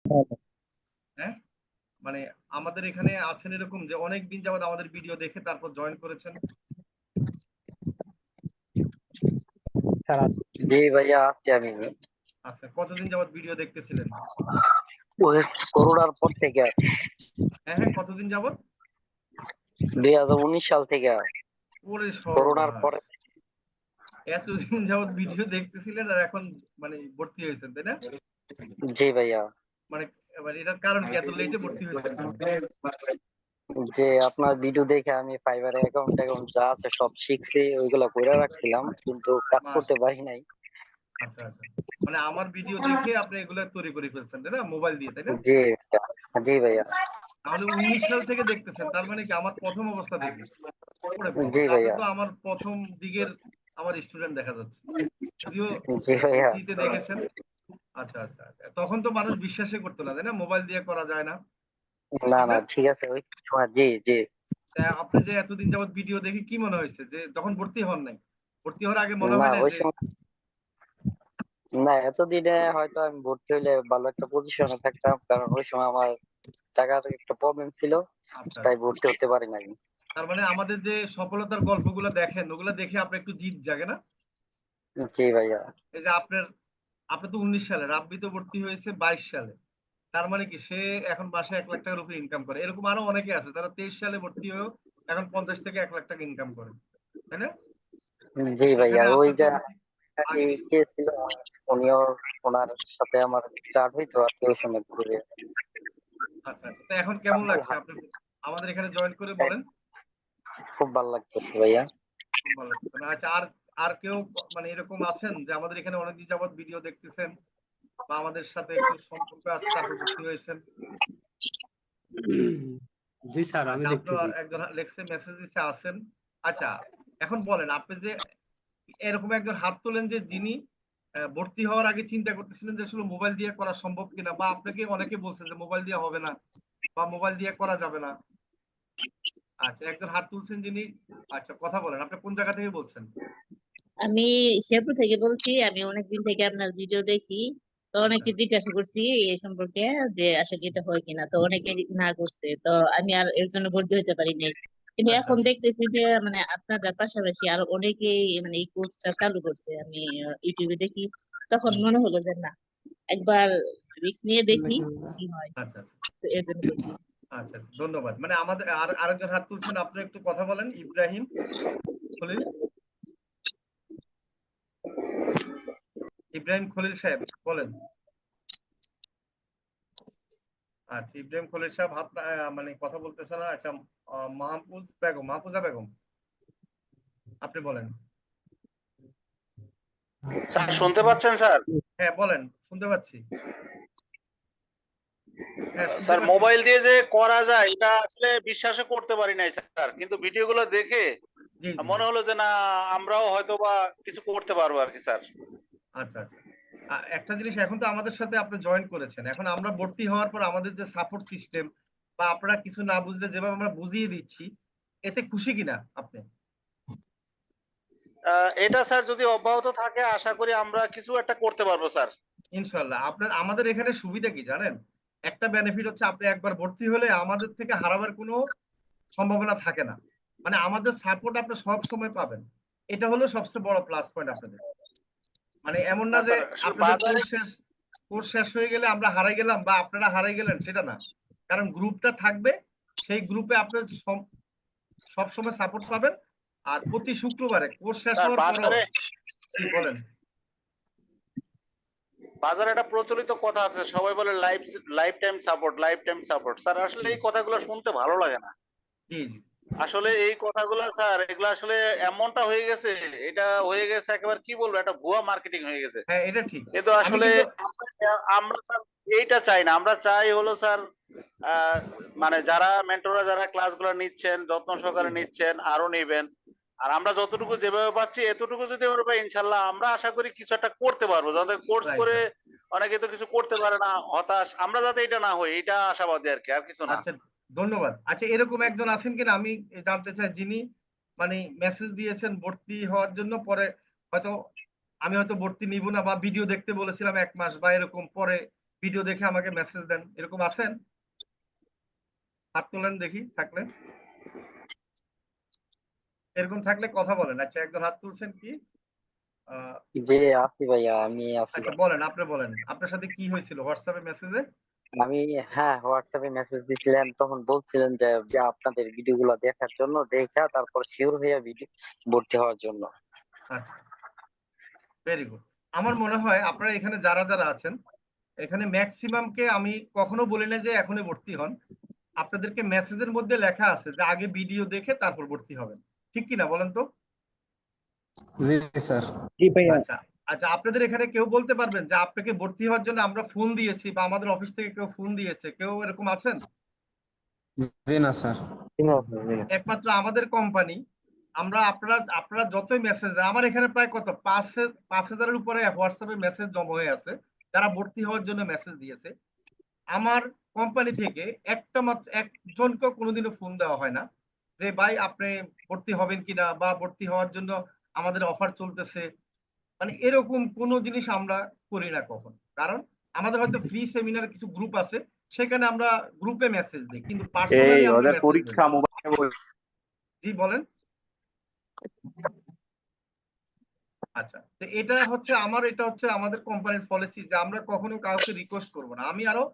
হ্যাঁ, মানে আমাদের এখানে আছেন এরকম যে অনেক দিন যাবত আমাদের ভিডিও দেখে তারপর জয়েন করেছেন? জি ভাইয়া, আছি আমি। আচ্ছা, কতদিন যাবত ভিডিও দেখতেছিলেন? ওই করোনার পর থেকে, হ্যাঁ হ্যাঁ, কতদিন যাবত? 2019 সাল থেকে, ওরে করোনার সর্বনাশ, পরে। এতদিন যাবত ভিডিও দেখতেছিলেন আর এখন মানে ভর্তি হয়েছেন, তাই না? জি ভাইয়া। মানে এবার এটার কারণ কি, এত লেটে ভর্তি হয়েছেন কেন? যে আপনার ভিডিও দেখে আমি ফাইবারে অ্যাকাউন্ট ট্যাকাউন্ট যা আছে সব শিখছি, ওইগুলা কইরা রাখছিলাম, কিন্তু কাজ মাস, করতে পারি নাই। আচ্ছা আচ্ছা, মানে আমার ভিডিও দেখে আপনি এগুলো তৈরি করে ফেলছেন, তাই না, মোবাইল দিয়ে, তাই না? জি ভাইয়া। জি ভাইয়া। তাহলে 19 সাল থেকে দেখতেছেন, তার মানে কি আমার প্রথম অবস্থা থেকে? ওরে বাবা, জি তা আপনি ভাইয়া। তো আমার প্রথম দিকের আমার স্টুডেন্ট দেখা যাচ্ছে, যদিও জি ভাইয়া। ফ্রিতে দেখেছেন। আচ্ছা আচ্ছা আচ্ছা। তখন তো মানুষ বিশ্বাসই করতো না, তাই না, মোবাইল দিয়ে করা যায় না, না ঠিক না, না? ঠিক আছে ওই সময়। জি জি। তা আপনি যে এতদিন যাবত ভিডিও দেখে কি মনে হয়েছে, যে যখন ভর্তি হন নাই, ভর্তি হওয়ার আগে মনে না হয় না ওই যে? সময়, না এতদিনে হয়তো আমি ভর্তি হইলে ভালো একটা পজিশনে থাকতাম, কারণ ওই সময় আমার টাকার একটা প্রবলেম ছিল, আচ্ছা তাই আচ্ছা, ভর্তি হতে পারি নাই। তার মানে আমাদের যে সফলতার গল্পগুলো দেখেন, ওগুলো দেখে আপনার একটু জিদ জাগে না? জি ভাইয়া। এই যে আপনার, আপনি তো 19 সালে, রাব্বি তো ভর্তি হয়েছে 22 সালে, তার মানে কি সে এখন মাসে 1 লাখ টাকার উপরে ইনকাম করে। এরকম আরো অনেকে আছে তারা 23 সালে ভর্তি হয়েও এখন 50 থেকে 1 লাখ টাকা ইনকাম করে, তাই না? তো জি ভাইয়া, সেখানে ওই আপনি তো যে আগে আগে কে ছিল, উনিও, ওনার সাথে আমার স্টার্ট হইতো আর কি ওই সময় ঘুরে। আচ্ছা আচ্ছা, তো এখন কেমন লাগছে আপনি আমাদের এখানে জয়েন করে, বলেন? খুব ভালো লাগতেছে ভাইয়া। খুব ভালো লাগছে না? আচ্ছা, আর আর কেউ মানে এরকম আছেন যে আমাদের এখানে অনেকদিন যাবত ভিডিও দেখতেছেন বা আমাদের সাথে একটু সম্পর্ক আছে তারপর ভর্তি হয়েছেন? জি স্যার, আমি আচ্ছা, আপনার দেখতেছি। একজন লেখছে, মেসেজ দিচ্ছে আছেন। আচ্ছা, এখন বলেন আপনি যে এরকম একজন হাত তোলেন যে যিনি ভর্তি হওয়ার আগে চিন্তা করতেছিলেন যে আসলে মোবাইল দিয়ে করা সম্ভব কিনা, বা আপনাকে অনেকে বলছে যে মোবাইল দিয়ে হবে না বা মোবাইল দিয়ে করা যাবে না। আচ্ছা, একজন হাত তুলছেন যিনি, আচ্ছা কথা বলেন, আপনি কোন জায়গা থেকে বলছেন? আমি শেরপুর থেকে বলছি। আমি অনেকদিন থেকে আপনার ভিডিও দেখি। তো আচ্ছা অনেকে জিজ্ঞাসা করছি এই সম্পর্কে, যে আসলে এটা হয় কিনা। তো অনেকে না করছে, তো আমি আর এর জন্য ভর্তি হতে পারি নাই। কিন্তু আচ্ছা এখন আচ্ছা দেখতেছি যে মানে আপনাদের পাশাপাশি আর অনেকেই মানে এই কোর্সটা চালু করছে। আমি ইউটিউবে দেখি, তখন হুম, মনে হলো যে না, একবার রিস্ক নিয়ে দেখি কি হয়। আচ্ছা আচ্ছা তো এর জন্য করছি। আচ্ছা আচ্ছা, ধন্যবাদ। মানে আমাদের আর আরেকজন হাত তুলছেন, আপনি একটু কথা বলেন, ইব্রাহিম খলিল। ইব্রাহিম খলিল সাহেব, বলেন। আচ্ছা, ইব্রাহিম খলিল সাহেব হাত মানে কথা বলতেছে না। আচ্ছা, মাহফুজ বেগম, মাহফুজা বেগম, আপনি বলেন। স্যার শুনতে পাচ্ছেন স্যার? হ্যাঁ বলেন, শুনতে পাচ্ছি। হ্যাঁ শুনতে স্যার পাচ্ছি। মোবাইল দিয়ে যে করা যায় এটা আসলে বিশ্বাসও করতে পারি নাই স্যার, কিন্তু ভিডিওগুলো দেখে জি জি জি। মনে হলো যে না, আমরাও হয়তো বা কিছু করতে পারবো আর কি স্যার। আচ্ছা আচ্ছা, একটা জিনিস, এখন তো আমাদের সাথে আপনি জয়েন করেছেন, এখন আমরা ভর্তি হওয়ার পর আমাদের যে সাপোর্ট সিস্টেম বা আপনারা কিছু না বুঝলে যেভাবে আমরা বুঝিয়ে দিচ্ছি, এতে খুশি কিনা আপনি? এটা স্যার যদি অব্যাহত থাকে আশা করি আমরা কিছু একটা করতে পারবো স্যার। ইনশাল্লাহ। আপনার আমাদের এখানে সুবিধা কি জানেন? একটা বেনিফিট হচ্ছে আপনি একবার ভর্তি হলে আমাদের থেকে হারাবার কোনো সম্ভাবনা থাকে না। মানে আমাদের সাপোর্ট আপনি সব সময় পাবেন। এটা হলো সবচেয়ে বড় প্লাস পয়েন্ট আপনাদের। মানে এমন না না যে স্যার, আসলে আপনাদের বাজারে কোর্স শেষ হয়ে গেলে আমরা হারাই গেলাম বা আপনারা হারাই গেলেন, সেটা না। কারণ গ্রুপটা থাকবে, সেই গ্রুপে আপনার সব সময় সাপোর্ট পাবেন। আর প্রতি শুক্রবারে কোর্স শেষ স্যার হওয়ার পরও, বাজারে জি বলেন। বাজারে একটা প্রচলিত কথা আছে, সবাই বলে life life time support, life time support. Sir আসলে জি এই কথাগুলো শুনতে ভালো লাগে না। জি জি। আসলে এই কথাগুলো স্যার, এগুলো আসলে এমনটা হয়ে গেছে, এটা হয়ে গেছে একেবারে কি বলবো, একটা ভুয়া মার্কেটিং হয়ে গেছে। হ্যাঁ এটা ঠিক। কিন্তু আমি আসলে কিন্তু, আমরা স্যার এইটা চাই না। আমরা চাই হলো স্যার, আহ, মানে যারা মেন্টররা যারা ক্লাসগুলো নিচ্ছেন, যত্ন জি সহকারে জি নিচ্ছেন, আরো নিবেন। আর আমরা যতটুকু যেভাবে পাচ্ছি এতটুকু যদি আমরা পাই, ইনশাল্লাহ আমরা আশা করি কিছু একটা করতে পারবো। যাতে কোর্স রাইট করে রাইট। অনেকে তো কিছু করতে পারে না, হতাশ, আমরা যাতে এটা না হই, এটা আশাবাদী আর কি, আর কিছু না। আচ্ছা, ধন্যবাদ। আচ্ছা, এরকম একজন আছেন কিনা আমি জানতে চাই, যিনি মানে মেসেজ দিয়েছেন ভর্তি হওয়ার জন্য, পরে হয়তো আমি হয়তো ভর্তি নিব না বা ভিডিও দেখতে বলেছিলাম 1 মাস বা এরকম, পরে ভিডিও দেখে আমাকে মেসেজ দেন, এরকম আছেন? হাত তোলেন দেখি থাকলে। এরকম থাকলে কথা বলেন। আচ্ছা, একজন হাত তুলছেন কি? আহ, জি আছি ভাইয়া, আমি আছি। আচ্ছা বলেন, আপনি বলেন আপনার সাথে কি হয়েছিল হোয়াটসঅ্যাপে মেসেজে? আমি হ্যাঁ হোয়াটসঅ্যাপে মেসেজ দিছিলেন, তখন বলছিলেন যে যে আপনাদের ভিডিও গুলো দেখার জন্য, দেখা তারপর শিওর হয়ে ভিডিও ভর্তি হওয়ার জন্য। আচ্ছা, ভেরি গুড। আমার মনে হয় আপনারা এখানে যারা যারা আছেন, এখানে ম্যাক্সিমামকে আমি কখনো বলি না যে এখনই ভর্তি হন। আপনাদেরকে মেসেজের মধ্যে লেখা আছে যে আগে ভিডিও দেখে তারপর ভর্তি হবেন, ঠিক কি না বলেন তো? জি স্যার। আচ্ছা আচ্ছা, আপনাদের এখানে কেউ বলতে পারবেন যে আপনাকে ভর্তি হওয়ার জন্য আমরা ফোন দিয়েছি বা আমাদের অফিস থেকে কেউ ফোন দিয়েছে, কেউ এরকম আছেন? জি না স্যার। একমাত্র আমাদের কোম্পানি, আমরা আপনারা আপনারা যতই মেসেজ দেন, আমার এখানে প্রায় কত 5,000-এর উপরে হোয়াটসঅ্যাপে মেসেজ জমা হয়ে আছে যারা ভর্তি হওয়ার জন্য মেসেজ দিয়েছে। আমার কোম্পানি থেকে একটা মাত্র একজনকেও কোনোদিনও ফোন দেওয়া হয় না যে ভাই আপনি ভর্তি হবেন কিনা বা ভর্তি হওয়ার জন্য আমাদের অফার চলতেছে। মানে এরকম কোনো জিনিস আমরা করি না কখন। কারণ আমাদের হয়তো ফ্রি সেমিনার কিছু গ্রুপ আছে, সেখানে আমরা গ্রুপে মেসেজ দিই, কিন্তু এই পার্সোনালি আমরা ওদের মেসেজ দিই পরীক্ষা না। মোবাইলে জি বলেন। আচ্ছা, তো এটা হচ্ছে আমাদের কোম্পানির পলিসি যে আমরা কখনো কাউকে রিকোয়েস্ট করব না। আমি আরো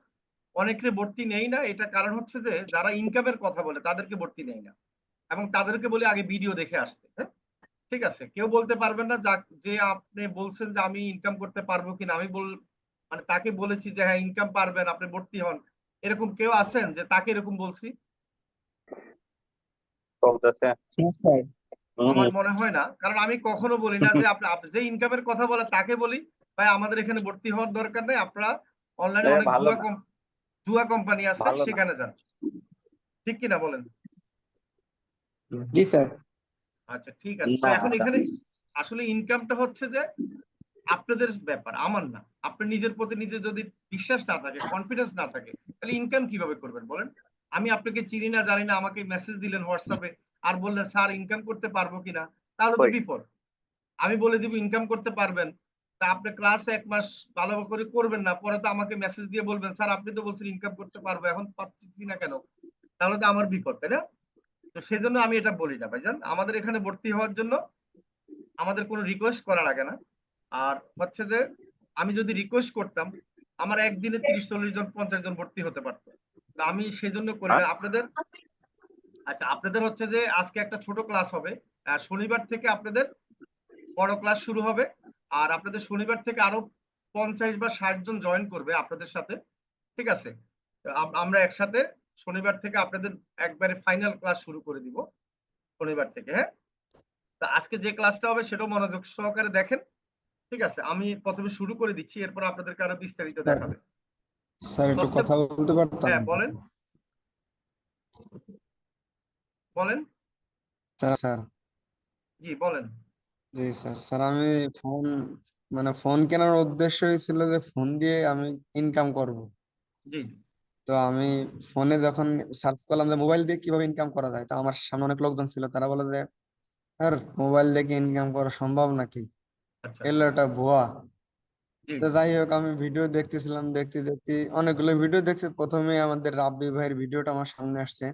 অনেকে ভর্তি নেই না, এটা কারণ হচ্ছে যে যারা ইনকামের কথা বলে তাদেরকে ভর্তি নেই না, এবং তাদেরকে বলি আগে ভিডিও দেখে আসতে। হ্যাঁ, ঠিক আছে, কেউ বলতে পারবেন না যে আপনি বলছেন যে আমি ইনকাম করতে পারবো কিনা, আমি মানে তাকে বলেছি যে হ্যাঁ ইনকাম পারবেন আপনি ভর্তি হন, এরকম কেউ আছেন যে তাকে এরকম বলছি? চলতেছে। আমার মনে হয় না, কারণ আমি কখনো বলি না যে আপনি যে ইনকামের কথা বলে তাকে বলি ভাই আমাদের এখানে ভর্তি হওয়ার দরকার নেই, আপনারা অনলাইনে অনেক ভালো না। জুয়া কোম্পানি আছে ভালো না। সেখানে যান, ঠিক কিনা বলেন? জি স্যার। আচ্ছা ঠিক আছে, তো না, এখন এখানে আসলে ইনকামটা হচ্ছে যে আপনাদের ব্যাপার, আমার না। আপনার নিজের প্রতি নিজে যদি বিশ্বাস না থাকে, কনফিডেন্স না থাকে, তাহলে ইনকাম কিভাবে করবেন বলেন? আমি আপনাকে চিনি না জানি না, আমাকে মেসেজ দিলেন হোয়াটসঅ্যাপে আর বললেন স্যার ইনকাম করতে পারবো কিনা, তাহলে তো ওই বিপদ। আমি বলে দিব ইনকাম করতে পারবেন, তা আপনি ক্লাস 1 মাস ভালো করে করবেন না, পরে তো আমাকে মেসেজ দিয়ে বলবেন স্যার আপনি তো বলছেন ইনকাম করতে পারবো, এখন পাচ্ছি না কেন? তাহলে তো আমার বিপদ, তাই না? তো সেজন্য আমি এটা বলি না ভাইজান, আমাদের এখানে ভর্তি হওয়ার জন্য আমাদের কোনো রিকোয়েস্ট করা লাগে না। আর হচ্ছে যে আমি যদি রিকোয়েস্ট করতাম, আমার একদিনে 30-40 জন 50 জন ভর্তি হতে পারতো। তো আমি সেজন্য করি না আপনাদের। আচ্ছা, আপনাদের হচ্ছে যে আজকে একটা ছোট ক্লাস হবে, শনিবার থেকে আপনাদের বড় ক্লাস শুরু হবে। আর আপনাদের শনিবার থেকে আরো 50 বা 60 জন জয়েন করবে আপনাদের সাথে, ঠিক আছে? তো আমরা একসাথে শনিবার থেকে আপনাদের একবারে ফাইনাল ক্লাস শুরু করে দিব শনিবার থেকে। হ্যাঁ, তো আজকে যে ক্লাসটা হবে সেটাও মনোযোগ সহকারে দেখেন, ঠিক আছে? আমি প্রথমে শুরু করে দিচ্ছি, এরপর আপনাদেরকে আরো বিস্তারিত স্যার, দেখাবে। স্যার একটু সবচেয়ে কথা বলতে পারতাম? হ্যাঁ বলেন, বলেন। Sir sir. জি বলেন। জি স্যার। স্যার আমি ফোন ফোন কেনার উদ্দেশ্য ছিল যে ফোন দিয়ে আমি ইনকাম করব। জি জি। তো আমি ফোনে যখন সার্চ করলাম যে মোবাইল দিয়ে কিভাবে ইনকাম করা যায়, তো আমার সামনে অনেক লোকজন ছিল, তারা বলে যে আর মোবাইল দিয়ে ইনকাম করা সম্ভব নাকি, আচ্ছা। এগুলো একটা ভুয়া। জি তো জি যাই হোক, আমি ভিডিও দেখতেছিলাম, দেখতে দেখতে অনেকগুলো ভিডিও দেখছি। প্রথমে আমাদের রাব্বি ভাইয়ের ভিডিওটা আমার সামনে আসছে,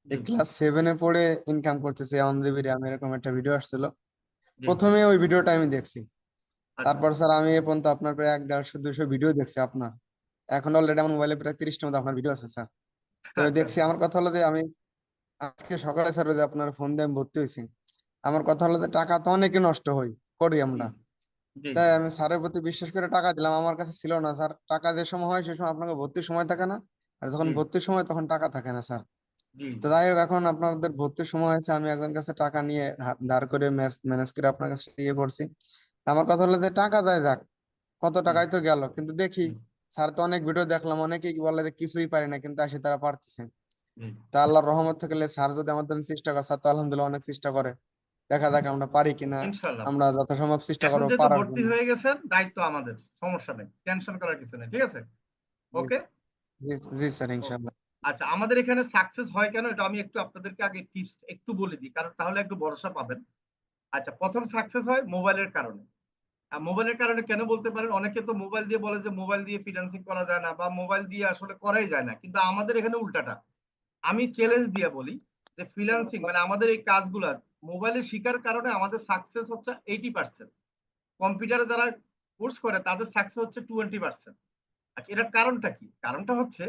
জি ক্লাস 7-এ পড়ে ইনকাম করতেছে এমন দেবীর আমি, এরকম একটা ভিডিও আসছিল। জি। প্রথমে ওই ভিডিওটা আমি দেখছি। আচ্ছা তারপর স্যার আমি এ পর্যন্ত আপনার প্রায় 150-200 ভিডিও দেখছি আপনার। এখন অলরেডি আমার মোবাইলে প্রায় 30টার মতো আপনার ভিডিও আছে স্যার। তো আচ্ছা দেখছি, আমার কথা হলো যে আমি আজকে সকালে স্যার ওই যে আপনার ফোন দিয়ে আমি ভর্তি হয়েছি। আমার কথা হলো যে টাকা তো অনেকে নষ্ট করি জি আমরা। জি তাই জি আমি স্যারের প্রতি বিশ্বাস করে টাকা দিলাম, আমার কাছে ছিল না স্যার। টাকা যে সময় হয় সে সময় আপনাকে ভর্তির সময় থাকে না, আর যখন জি ভর্তির সময় তখন টাকা থাকে না স্যার। জি তো যাই হোক, এখন আপনাদের ভর্তির সময় হয়েছে, আমি একজনের কাছে টাকা নিয়ে ধার করে ম্যানেজ করে আপনার কাছে ইয়ে করছি। আমার কথা হলো যে টাকা দেয় যাক, কত জি টাকাই তো গেল, কিন্তু দেখি জি স্যার তো অনেক ভিডিও দেখলাম, অনেকেই বলে যে কিছুই পারি না, কিন্তু আসে তারা পারতেছে। জি। তা আল্লাহর রহমত থেকে স্যার যদি আমার জন্য চেষ্টা করে, স্যার তো আলহামদুলিল্লাহ অনেক চেষ্টা করে, দেখা যাক আমরা পারি কিনা। ইনশাল্লাহ। আমরা যথাসম্ভব চেষ্টা এখন করবো যেহেতু পারার ভর্তি জন্য। হয়ে গেছেন, দায়িত্ব আমাদের, সমস্যা নেই, টেনশন করার কিছু নেই, ঠিক আছে? জি ওকে। জি জি স্যার, ও, ইনশাল্লাহ। আচ্ছা, আমাদের এখানে সাকসেস হয় কেন এটা আমি একটু আপনাদেরকে আগে টিপস একটু বলে দিই, কারণ তাহলে একটু ভরসা পাবেন। আচ্ছা, প্রথম সাকসেস হয় মোবাইলের কারণে। মোবাইলের কারণে কেন বলতে পারেন, অনেকে তো মোবাইল দিয়ে বলে যে মোবাইল দিয়ে ফিন্যান্সিং করা যায় না বা মোবাইল দিয়ে আসলে করাই যায় না, কিন্তু আমাদের এখানে উল্টাটা। আমি চ্যালেঞ্জ দিয়ে বলি যে ফ্রিল্যান্সিং মানে আমাদের এই কাজগুলা মোবাইলে শিখার কারণে আমাদের সাকসেস হচ্ছে 80%। কম্পিউটারে যারা কোর্স করে তাদের সাকসেস হচ্ছে 20%। আচ্ছা, এটার কারণটা কি? কারণটা হচ্ছে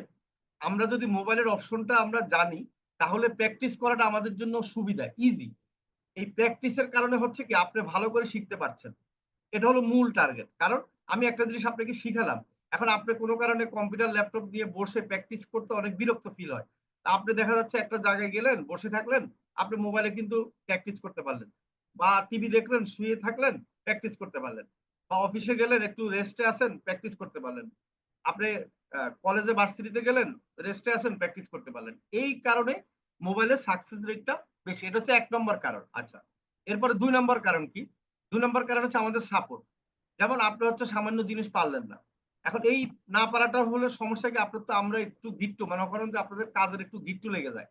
আমরা যদি মোবাইলের অপশনটা আমরা জানি তাহলে প্র্যাকটিস করাটা আমাদের জন্য সুবিধা, ইজি। এই প্র্যাকটিসের কারণে হচ্ছে কি আপনি ভালো করে শিখতে পারছেন। এটা হলো মূল টার্গেট। কারণ আমি একটা জিনিস আপনাকে শিখালাম, এখন আপনি কোনো কারণে কম্পিউটার ল্যাপটপ দিয়ে বসে প্র্যাকটিস করতে অনেক বিরক্ত ফিল হয়। তা আপনি দেখা যাচ্ছে একটা জায়গায় গেলেন, বসে থাকলেন, আপনি মোবাইলে কিন্তু প্র্যাকটিস করতে পারলেন, বা টিভি দেখলেন, শুয়ে থাকলেন, প্র্যাকটিস করতে পারলেন, বা অফিসে গেলেন একটু রেস্টে আছেন, প্র্যাকটিস করতে পারলেন, আপনি কলেজে ভার্সিটিতে গেলেন, রেস্টে আছেন, প্র্যাকটিস করতে পারলেন। এই কারণে মোবাইলের সাকসেস রেটটা বেশি। এটা হচ্ছে 1 নম্বর কারণ। আচ্ছা, এরপরে 2 নম্বর কারণ কি? 2 নম্বর কারণ হচ্ছে আমাদের সাপোর্ট। যেমন আপনি হচ্ছে সামান্য জিনিস পারলেন না, এখন এই না পারাটা হলে সমস্যা কি, আপনার তো আমরা একটু গিট্টু মনে করেন যে আপনাদের কাজের একটু গিট্টু লেগে যায়।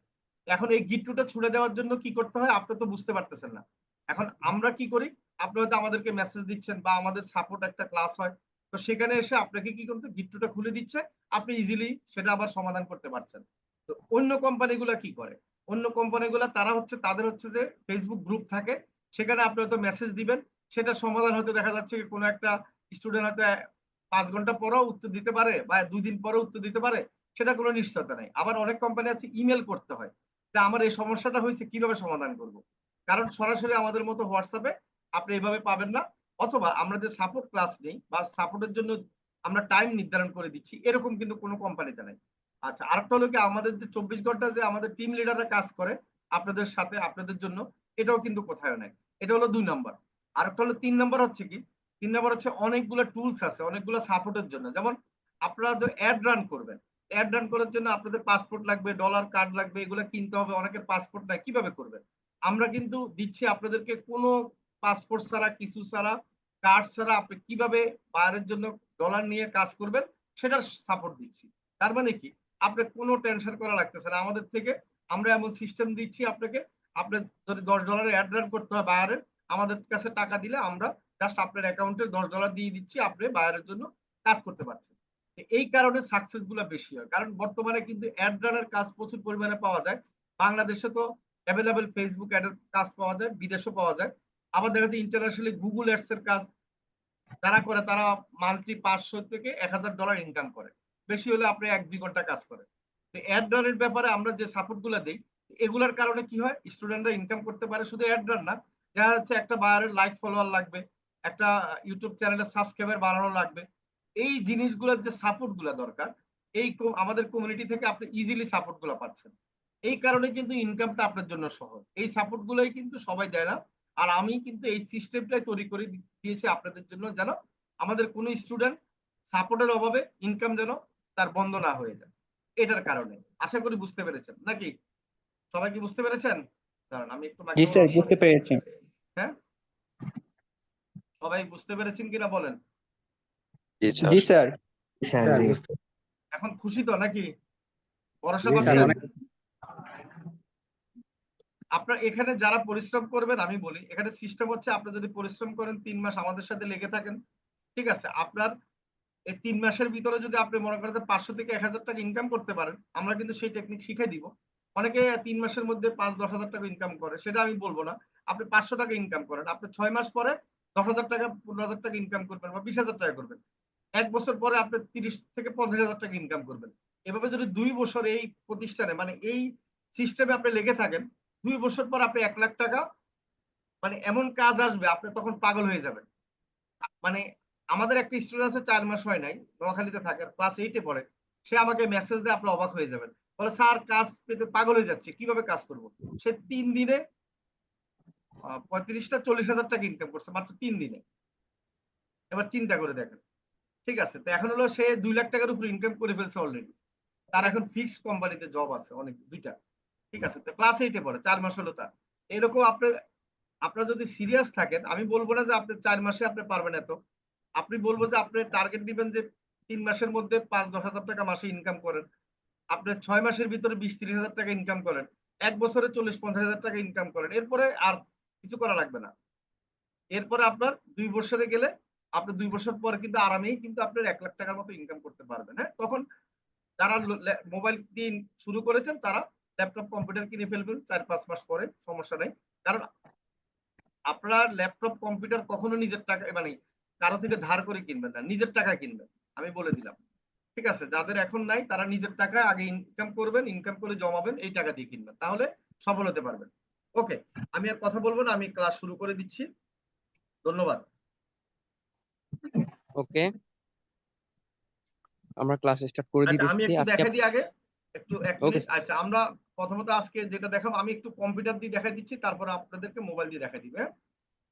এখন এই গিট্টুটা ছুড়ে দেওয়ার জন্য কি করতে হয় আপনি তো বুঝতে পারতেছেন না। এখন আমরা কি করি, আপনি হয়তো আমাদেরকে মেসেজ দিচ্ছেন বা আমাদের সাপোর্ট একটা ক্লাস হয়, তো সেখানে এসে আপনাকে কি করতে, গিট্টুটা খুলে দিচ্ছে, আপনি ইজিলি সেটা আবার সমাধান করতে পারছেন। তো অন্য কোম্পানিগুলা কি করে, অন্য কোম্পানিগুলা তারা হচ্ছে তাদের হচ্ছে যে ফেসবুক গ্রুপ থাকে, সেখানে আপনি হয়তো মেসেজ দিবেন, সেটা সমাধান হতে দেখা যাচ্ছে কোনো একটা স্টুডেন্ট হয়তো 5 ঘন্টা পরেও উত্তর দিতে পারে বা 2 দিন পরেও উত্তর দিতে পারে, সেটা কোনো নিশ্চয়তা নাই। আবার অনেক কোম্পানি আছে ইমেল করতে হয় যে আমার এই সমস্যাটা হয়েছে, কিভাবে সমাধান করব। কারণ সরাসরি আমাদের মতো হোয়াটসঅ্যাপে আপনি এভাবে পাবেন না, অথবা আমরা যে সাপোর্ট ক্লাস নেই বা সাপোর্টের জন্য আমরা টাইম নির্ধারণ করে দিচ্ছি, এরকম কিন্তু কোনো কোম্পানিতে নাই। আচ্ছা, আরেকটা হলো কি, আমাদের যে 24 ঘন্টা যে আমাদের টিম লিডাররা কাজ করে আপনাদের সাথে আপনাদের জন্য, এটাও কিন্তু কোথাও নাই। এটা হলো 2 নম্বর। আরেকটা হলো 3 নম্বর হচ্ছে কি, 3 নম্বর হচ্ছে অনেকগুলো টুলস আছে অনেকগুলো সাপোর্টের জন্য। যেমন আপনারা যে অ্যাড রান করবেন, অ্যাড রান করার জন্য আপনাদের পাসপোর্ট লাগবে, ডলার কার্ড লাগবে, এগুলো কিনতে হবে, অনেকের পাসপোর্ট নাই, কিভাবে করবেন? আমরা কিন্তু দিচ্ছি আপনাদেরকে কোনো পাসপোর্ট ছাড়া, কিছু ছাড়া, কার্ড ছাড়া আপনি কিভাবে বাইরের জন্য ডলার নিয়ে কাজ করবেন সেটার সাপোর্ট দিচ্ছি। তার মানে কি, আপনি কোনো টেনশন করা লাগতেছে না আমাদের থেকে। আমরা এমন সিস্টেম দিচ্ছি আপনাকে, আপনি যদি $10 অ্যাড রান করতে হয় বাইরের, আমাদের কাছে টাকা দিলে আমরা জাস্ট আপনার অ্যাকাউন্টে $10 দিয়ে দিচ্ছি, আপনি বাইরের জন্য কাজ করতে পারছেন। এই কারণে সাকসেস গুলা বেশি হয়, কারণ বর্তমানে কিন্তু অ্যাড রানের কাজ প্রচুর পরিমাণে পাওয়া যায়। বাংলাদেশে তো অ্যাভেলেবেল ফেসবুক অ্যাডের কাজ পাওয়া যায়, বিদেশেও পাওয়া যায়। আবার দেখা যাচ্ছে ইন্টারন্যাশনালি গুগল অ্যাডস এর কাজ যারা করে তারা মান্থলি 500 থেকে $1000 ইনকাম করে, বেশি হলে আপনি 1-2 ঘন্টা কাজ করে। তো অ্যাড রানের ব্যাপারে আমরা যে সাপোর্ট গুলা দিই, এগুলার কারণে কি হয়, স্টুডেন্টরা ইনকাম করতে পারে। শুধু অ্যাড রান না, দেখা যাচ্ছে একটা বায়ারের লাইক ফলোয়ার লাগবে, একটা ইউটিউব চ্যানেলের সাবস্ক্রাইবার বাড়ানো লাগবে, এই জিনিসগুলোর যে সাপোর্ট গুলা দরকার, এই আমাদের কমিউনিটি থেকে আপনি ইজিলি সাপোর্ট গুলা পাচ্ছেন। এই কারণে কিন্তু ইনকামটা আপনার জন্য সহজ। এই সাপোর্ট গুলাই কিন্তু সবাই দেয় না। আর আমি কিন্তু এই সিস্টেমটাই তৈরি করে দিয়েছি আপনাদের জন্য, যেন আমাদের কোনো স্টুডেন্ট সাপোর্টের অভাবে ইনকাম যেন তার বন্ধ না হয়ে যায়। এটার কারণে আশা করি বুঝতে পেরেছেন নাকি? সবাই কি বুঝতে পেরেছেন? দাঁড়ান আমি একটু জি স্যার, মাইক্রোফোন। বুঝতে পেরেছি। হ্যাঁ, সবাই বুঝতে পেরেছেন কিনা বলেন? জি স্যার। জি স্যার। স্যার বুঝতে এখন খুশি তো নাকি? ভরসা জি, স্যার, পাচ্ছেন? অনেক আপনার এখানে যারা পরিশ্রম করবেন, আমি বলি এখানে সিস্টেম হচ্ছে, আপনি যদি পরিশ্রম করেন 3 মাস আমাদের সাথে লেগে থাকেন, ঠিক আছে, আপনার এই 3 মাসের ভিতরে যদি আপনি মনে করেন যে 500 থেকে 1000 টাকা ইনকাম করতে পারেন, আমরা কিন্তু সেই টেকনিক শিখাই দিব। অনেকে 3 মাসের মধ্যে 5-10 হাজার টাকা ইনকাম করে, সেটা আমি বলবো না। আপনি 500 টাকা ইনকাম করেন, আপনি 6 মাস পরে 10,000 টাকা 15,000 টাকা ইনকাম করবেন বা 20,000 টাকা করবেন। 1 বছর পরে আপনি 30 থেকে 50,000 টাকা ইনকাম করবেন। এভাবে যদি 2 বছর এই প্রতিষ্ঠানে মানে এই সিস্টেমে আপনি লেগে থাকেন, 2 বছর পর আপনি 1 লাখ টাকা, মানে এমন কাজ আসবে আপনি তখন পাগল হয়ে যাবেন। মানে আমাদের একটা স্টুডেন্ট আছে 4 মাস হয় নাই, নোয়াখালীতে থাকে, ক্লাস 8 এ পড়ে। সে আমাকে মেসেজ দেয়, আপনি অবাক হয়ে যাবেন। বলে স্যার কাজ পেতে পাগল হয়ে যাচ্ছে, কিভাবে কাজ করব? সে 3 দিনে 35-40 হাজার টাকা ইনকাম করছে মাত্র 3 দিনে। এবার চিন্তা করে দেখেন। ঠিক আছে, তো এখন হলো সে 2 লাখ টাকার উপর ইনকাম করে ফেলছে অলরেডি। তার এখন ফিক্সড কোম্পানিতে জব আছে অনেক, 2টা। ঠিক আছে, তো ক্লাস 8 এ পড়ে, 4 মাস হলো তার। এরকম আপনারা যদি সিরিয়াস থাকেন, আমি বলবো না যে আপনি 4 মাসে আপনি পারবেন এত। আপনি বলবো যে আপনি টার্গেট দিবেন যে 3 মাসের মধ্যে 5-10 হাজার টাকা মাসে ইনকাম করেন। আপনি 6 মাসের ভিতরে 20-30 হাজার টাকা ইনকাম করেন। 1 বছরে 40-50 হাজার টাকা ইনকাম করেন। এরপরে আর কিছু করা লাগবে না। এরপরে আপনার 2 বছরে গেলে আপনি 2 বছর পরে কিন্তু আরামেই কিন্তু আপনার 1 লাখ টাকার মতো ইনকাম করতে পারবেন। হ্যাঁ, তখন যারা মোবাইল দিয়ে শুরু করেছেন তারা ল্যাপটপ কম্পিউটার কিনে ফেলবেন 4-5 মাস পরে, সমস্যা নাই। কারণ আপনার ল্যাপটপ কম্পিউটার কখনো নিজের টাকা মানে কারো থেকে ধার করে কিনবেন না, নিজের টাকায় কিনবেন, আমি বলে দিলাম। ঠিক আছে, যাদের এখন নাই তারা নিজের টাকায় আগে ইনকাম করবেন, ইনকাম করে জমাবেন, এই টাকা দিয়ে কিনবেন, তাহলে সফল হতে পারবেন। ওকে, আমি আর কথা বলবো না, আমি ক্লাস শুরু করে দিচ্ছি। ধন্যবাদ। ওকে, আমরা ক্লাস স্টার্ট করে আচ্ছা, আমি দিতেছি একটু আজকে। দেখাই দিই আগে, একটু 1 ওকে মিনিট। আচ্ছা, আমরা প্রথমত আজকে যেটা দেখাবো, আমি একটু কম্পিউটার দিয়ে দেখাই দিচ্ছি, তারপর আপনাদেরকে মোবাইল দিয়ে দেখাই দিবে।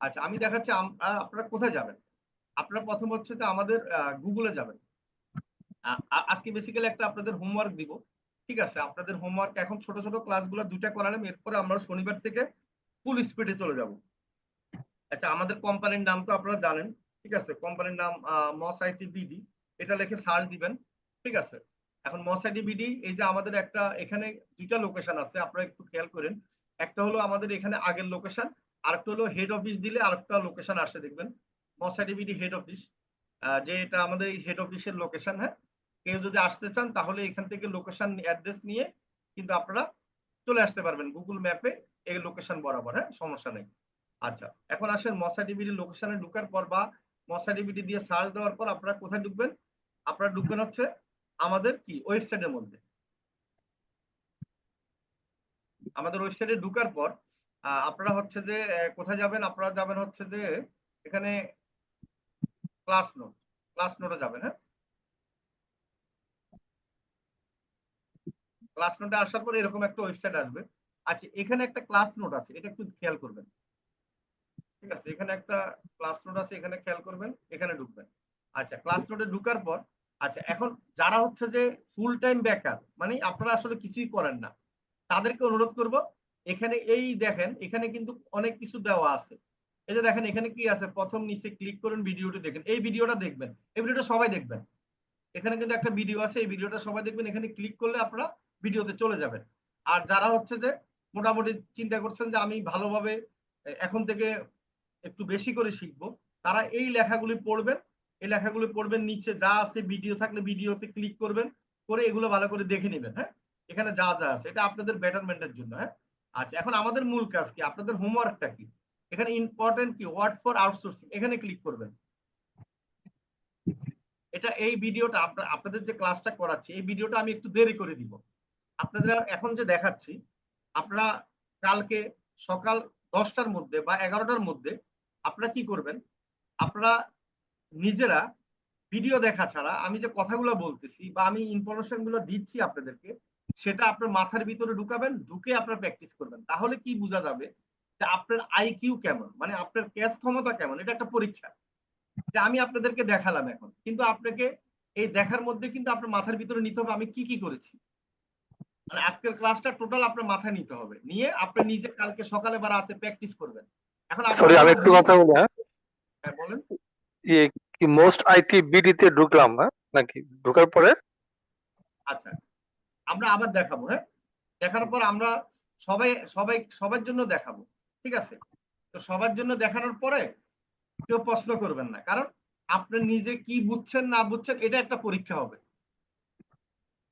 আচ্ছা, আমি দেখাচ্ছি। আপনারা কোথায় যাবেন? আপনারা প্রথম হচ্ছে যে আমাদের গুগলে যাবেন। আজকে বেসিক্যালি একটা আপনাদের হোমওয়ার্ক দিব। ঠিক আছে, আপনাদের হোমওয়ার্ক এখন ছোট ছোট ক্লাসগুলো 2টা করালাম, এরপরে আমরা শনিবার থেকে ফুল স্পিডে চলে যাব। আচ্ছা, আমাদের কোম্পানির নাম তো আপনারা জানেন। ঠিক আছে, কোম্পানির নাম মস আইটি বিডি, এটা লিখে সার্চ দিবেন। ঠিক আছে, এখন মস আইটি বিডি, এই যে আমাদের একটা এখানে 2টা লোকেশন আছে, আপনারা একটু খেয়াল করেন। একটা হলো আমাদের এখানে আগের লোকেশন, আরেকটা হলো হেড অফিস দিলে আরেকটা লোকেশন আসে, দেখবেন মস আইটি বিডি হেড অফিস, যে এটা আমাদের এই হেড অফিসের লোকেশন। হ্যাঁ, কেউ যদি আসতে চান তাহলে এখান থেকে লোকেশন অ্যাড্রেস নিয়ে কিন্তু আপনারা চলে আসতে পারবেন গুগল ম্যাপে এই লোকেশন বরাবর। হ্যাঁ, সমস্যা নেই। আচ্ছা, এখন আসেন মশা ডিবিডি লোকেশনে ঢুকার পর বা মশা ডিবিডি দিয়ে সার্চ দেওয়ার পর আপনারা কোথায় ঢুকবেন? আপনারা ঢুকবেন হচ্ছে আমাদের কি ওয়েবসাইটের মধ্যে। আমাদের ওয়েবসাইটে ঢুকার পর আপনারা হচ্ছে যে কোথায় যাবেন? আপনারা যাবেন হচ্ছে যে এখানে ক্লাস নোট, ক্লাস নোটে যাবেন। হ্যাঁ, ক্লাস নোটে আসার পর এরকম একটা ওয়েবসাইট আসবে। আচ্ছা, এখানে একটা ক্লাস নোট আছে, এটা একটু খেয়াল করবেন। ঠিক আছে, এখানে একটা ক্লাস নোট আছে, এখানে খেয়াল করবেন, এখানে ঢুকবেন। আচ্ছা, ক্লাস নোটে ঢুকার পর আচ্ছা, এখন যারা হচ্ছে যে ফুল টাইম বেকার, মানে আপনারা আসলে কিছুই করেন না, তাদেরকে অনুরোধ করব, এখানে এই দেখেন এখানে কিন্তু অনেক কিছু দেওয়া আছে। এই যে দেখেন এখানে কি আছে, প্রথম নিচে ক্লিক করুন, ভিডিওটি দেখেন, এই ভিডিওটা দেখবেন, এই ভিডিওটা সবাই দেখবেন। এখানে কিন্তু একটা ভিডিও আছে, এই ভিডিওটা সবাই দেখবেন, এখানে ক্লিক করলে আপনারা ভিডিওতে চলে যাবেন। আর যারা হচ্ছে যে মোটামুটি চিন্তা করছেন যে আমি ভালোভাবে এখন থেকে একটু বেশি করে শিখবো, তারা এই লেখাগুলি পড়বেন। এই লেখাগুলি পড়বেন, নিচে যা আছে ভিডিও থাকলে ভিডিওতে ক্লিক করবেন, করে এগুলো ভালো করে দেখে নেবেন। হ্যাঁ, এখানে যা যা আছে এটা আপনাদের বেটারমেন্টের জন্য। হ্যাঁ, আচ্ছা, এখন আমাদের মূল কাজ কি, আপনাদের হোমওয়ার্কটা কি, এখানে ইম্পর্টেন্ট কি ওয়ার্ড ফর আউটসোর্সিং, এখানে ক্লিক করবেন। এটা এই ভিডিওটা আপনাদের যে ক্লাসটা করাচ্ছি, এই ভিডিওটা আমি একটু দেরি করে দিব। আপনাদের এখন যে দেখাচ্ছি, আপনারা কালকে সকাল 10টার মধ্যে বা 11টার মধ্যে আপনারা কি করবেন, আপনারা নিজেরা ভিডিও দেখা ছাড়া আমি যে কথাগুলো বলতেছি বা আমি ইনফরমেশন গুলো দিচ্ছি আপনাদেরকে, সেটা আপনার মাথার ভিতরে ঢুকাবেন, ঢুকে আপনার প্র্যাকটিস করবেন। তাহলে কি বোঝা যাবে যে আপনার আইকিউ কেমন, মানে আপনার ক্যাচ ক্ষমতা কেমন। এটা একটা পরীক্ষা যে আমি আপনাদেরকে দেখালাম এখন, কিন্তু আপনাকে এই দেখার মধ্যে কিন্তু আপনার মাথার ভিতরে নিতে হবে আমি কি কি করেছি। মানে আজকের ক্লাসটা টোটাল আপনার মাথায় নিতে হবে, নিয়ে আপনি নিজে কালকে সকালে বা রাতে প্র্যাকটিস করবেন। এখন সরি, আমি একটু কথা বলি। হ্যাঁ, বলেন। ইয়ে কি মোস্ট আইটি বিডিতে ঢুকলাম, হ্যাঁ নাকি ঢোকার পরে? আচ্ছা, আমরা আবার দেখাবো। হ্যাঁ, দেখানোর পর আমরা সবার জন্য দেখাবো। ঠিক আছে, তো সবার জন্য দেখানোর পরে কেউ প্রশ্ন করবেন না, কারণ আপনি নিজে কি বুঝছেন না বুঝছেন এটা একটা পরীক্ষা হবে।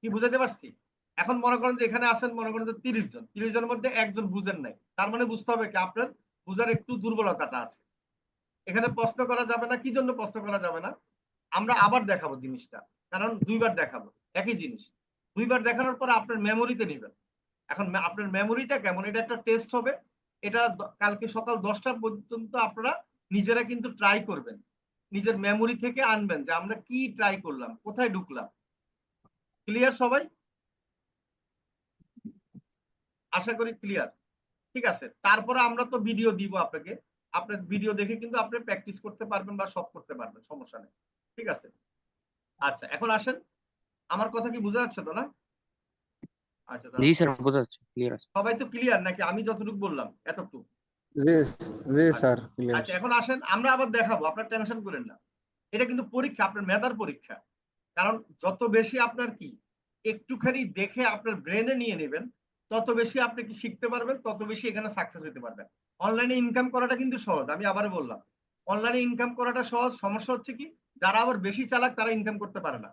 কি বুঝাতে পারছি? এখন মনে করেন যে এখানে আছেন, মনে করেন যে 30 জন, 30 জনের মধ্যে একজন বুঝেন নাই, তার মানে বুঝতে হবে কি আপনার বুঝার একটু দুর্বলতাটা আছে। এখানে প্রশ্ন করা যাবে না। কি জন্য প্রশ্ন করা যাবে না? আমরা আবার দেখাবো জিনিসটা, কারণ 2বার দেখাবো একই জিনিস। 2বার দেখানোর পর আপনার মেমোরিতে নেবেন। এখন আপনার মেমোরিটা কেমন, এটা একটা টেস্ট হবে। এটা কালকে সকাল 10টা পর্যন্ত আপনারা নিজেরা কিন্তু ট্রাই করবেন, নিজের মেমোরি থেকে আনবেন যে আমরা কি ট্রাই করলাম, কোথায় ঢুকলাম। ক্লিয়ার সবাই? আশা করি ক্লিয়ার। ঠিক আছে, তারপরে আমরা তো ভিডিও দিব আপনাকে, আপনার ভিডিও দেখে কিন্তু আপনি প্র্যাকটিস করতে পারবেন বা সব করতে পারবেন, সমস্যা নেই। ঠিক আছে, আচ্ছা, এখন আসেন, আমার কথা কি বোঝা যাচ্ছে তো না? আচ্ছা, জি স্যার, বোঝা যাচ্ছে, ক্লিয়ার আছে। সবাই তো ক্লিয়ার নাকি? আমি যতটুকু বললাম এতটুকু? জি জি আচ্ছা স্যার, ক্লিয়ার। আচ্ছা, এখন আসেন আমরা আবার দেখাবো, আপনার টেনশন করেন না। এটা কিন্তু পরীক্ষা, আপনার মেধার পরীক্ষা। কারণ যত বেশি আপনার কি একটুখানি দেখে আপনার ব্রেনে নিয়ে নেবেন, তত বেশি আপনি কি শিখতে পারবেন, তত বেশি এখানে সাকসেস হতে পারবেন। অনলাইনে ইনকাম করাটা কিন্তু সহজ, আমি আবার বললাম। অনলাইনে ইনকাম করাটা সহজ, সমস্যা হচ্ছে কি যারা আবার বেশি চালাক তারা ইনকাম করতে পারে না।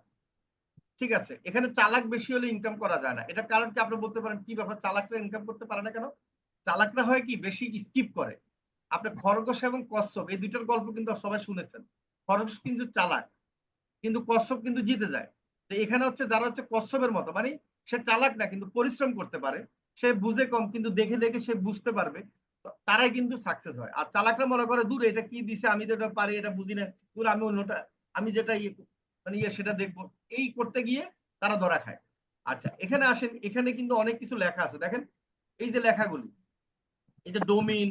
ঠিক আছে, এখানে চালাক বেশি হলে ইনকাম করা যায় না। এটা কারণ কি আপনি বলতে পারেন কি ব্যাপার চালাকরা ইনকাম করতে পারে না কেন? চালাকরা হয় কি বেশি স্কিপ করে। আপনি খরগোশ এবং কচ্ছপ এই দুইটার গল্প কিন্তু সবাই শুনেছেন। খরগোশ কিন্তু চালাক, কিন্তু কচ্ছপ কিন্তু জিতে যায়। তো এখানে হচ্ছে যারা হচ্ছে কচ্ছপের মতো, মানে সে চালাক না কিন্তু পরিশ্রম করতে পারে, সে বুঝে কম কিন্তু দেখে দেখে সে বুঝতে পারবে, তারাই কিন্তু সাকসেস হয়। আর চালাকরা মনে করে দূর এটা কি দিছে, আমি তো এটা পারি, এটা বুঝি না, দূর আমি অন্যটা, আমি যেটা মানে সেটা দেখবো, এই করতে গিয়ে তারা ধরা খায়। আচ্ছা এখানে আসেন, এখানে কিন্তু অনেক কিছু লেখা আছে দেখেন, এই যে লেখাগুলি, এই যে ডোমিন,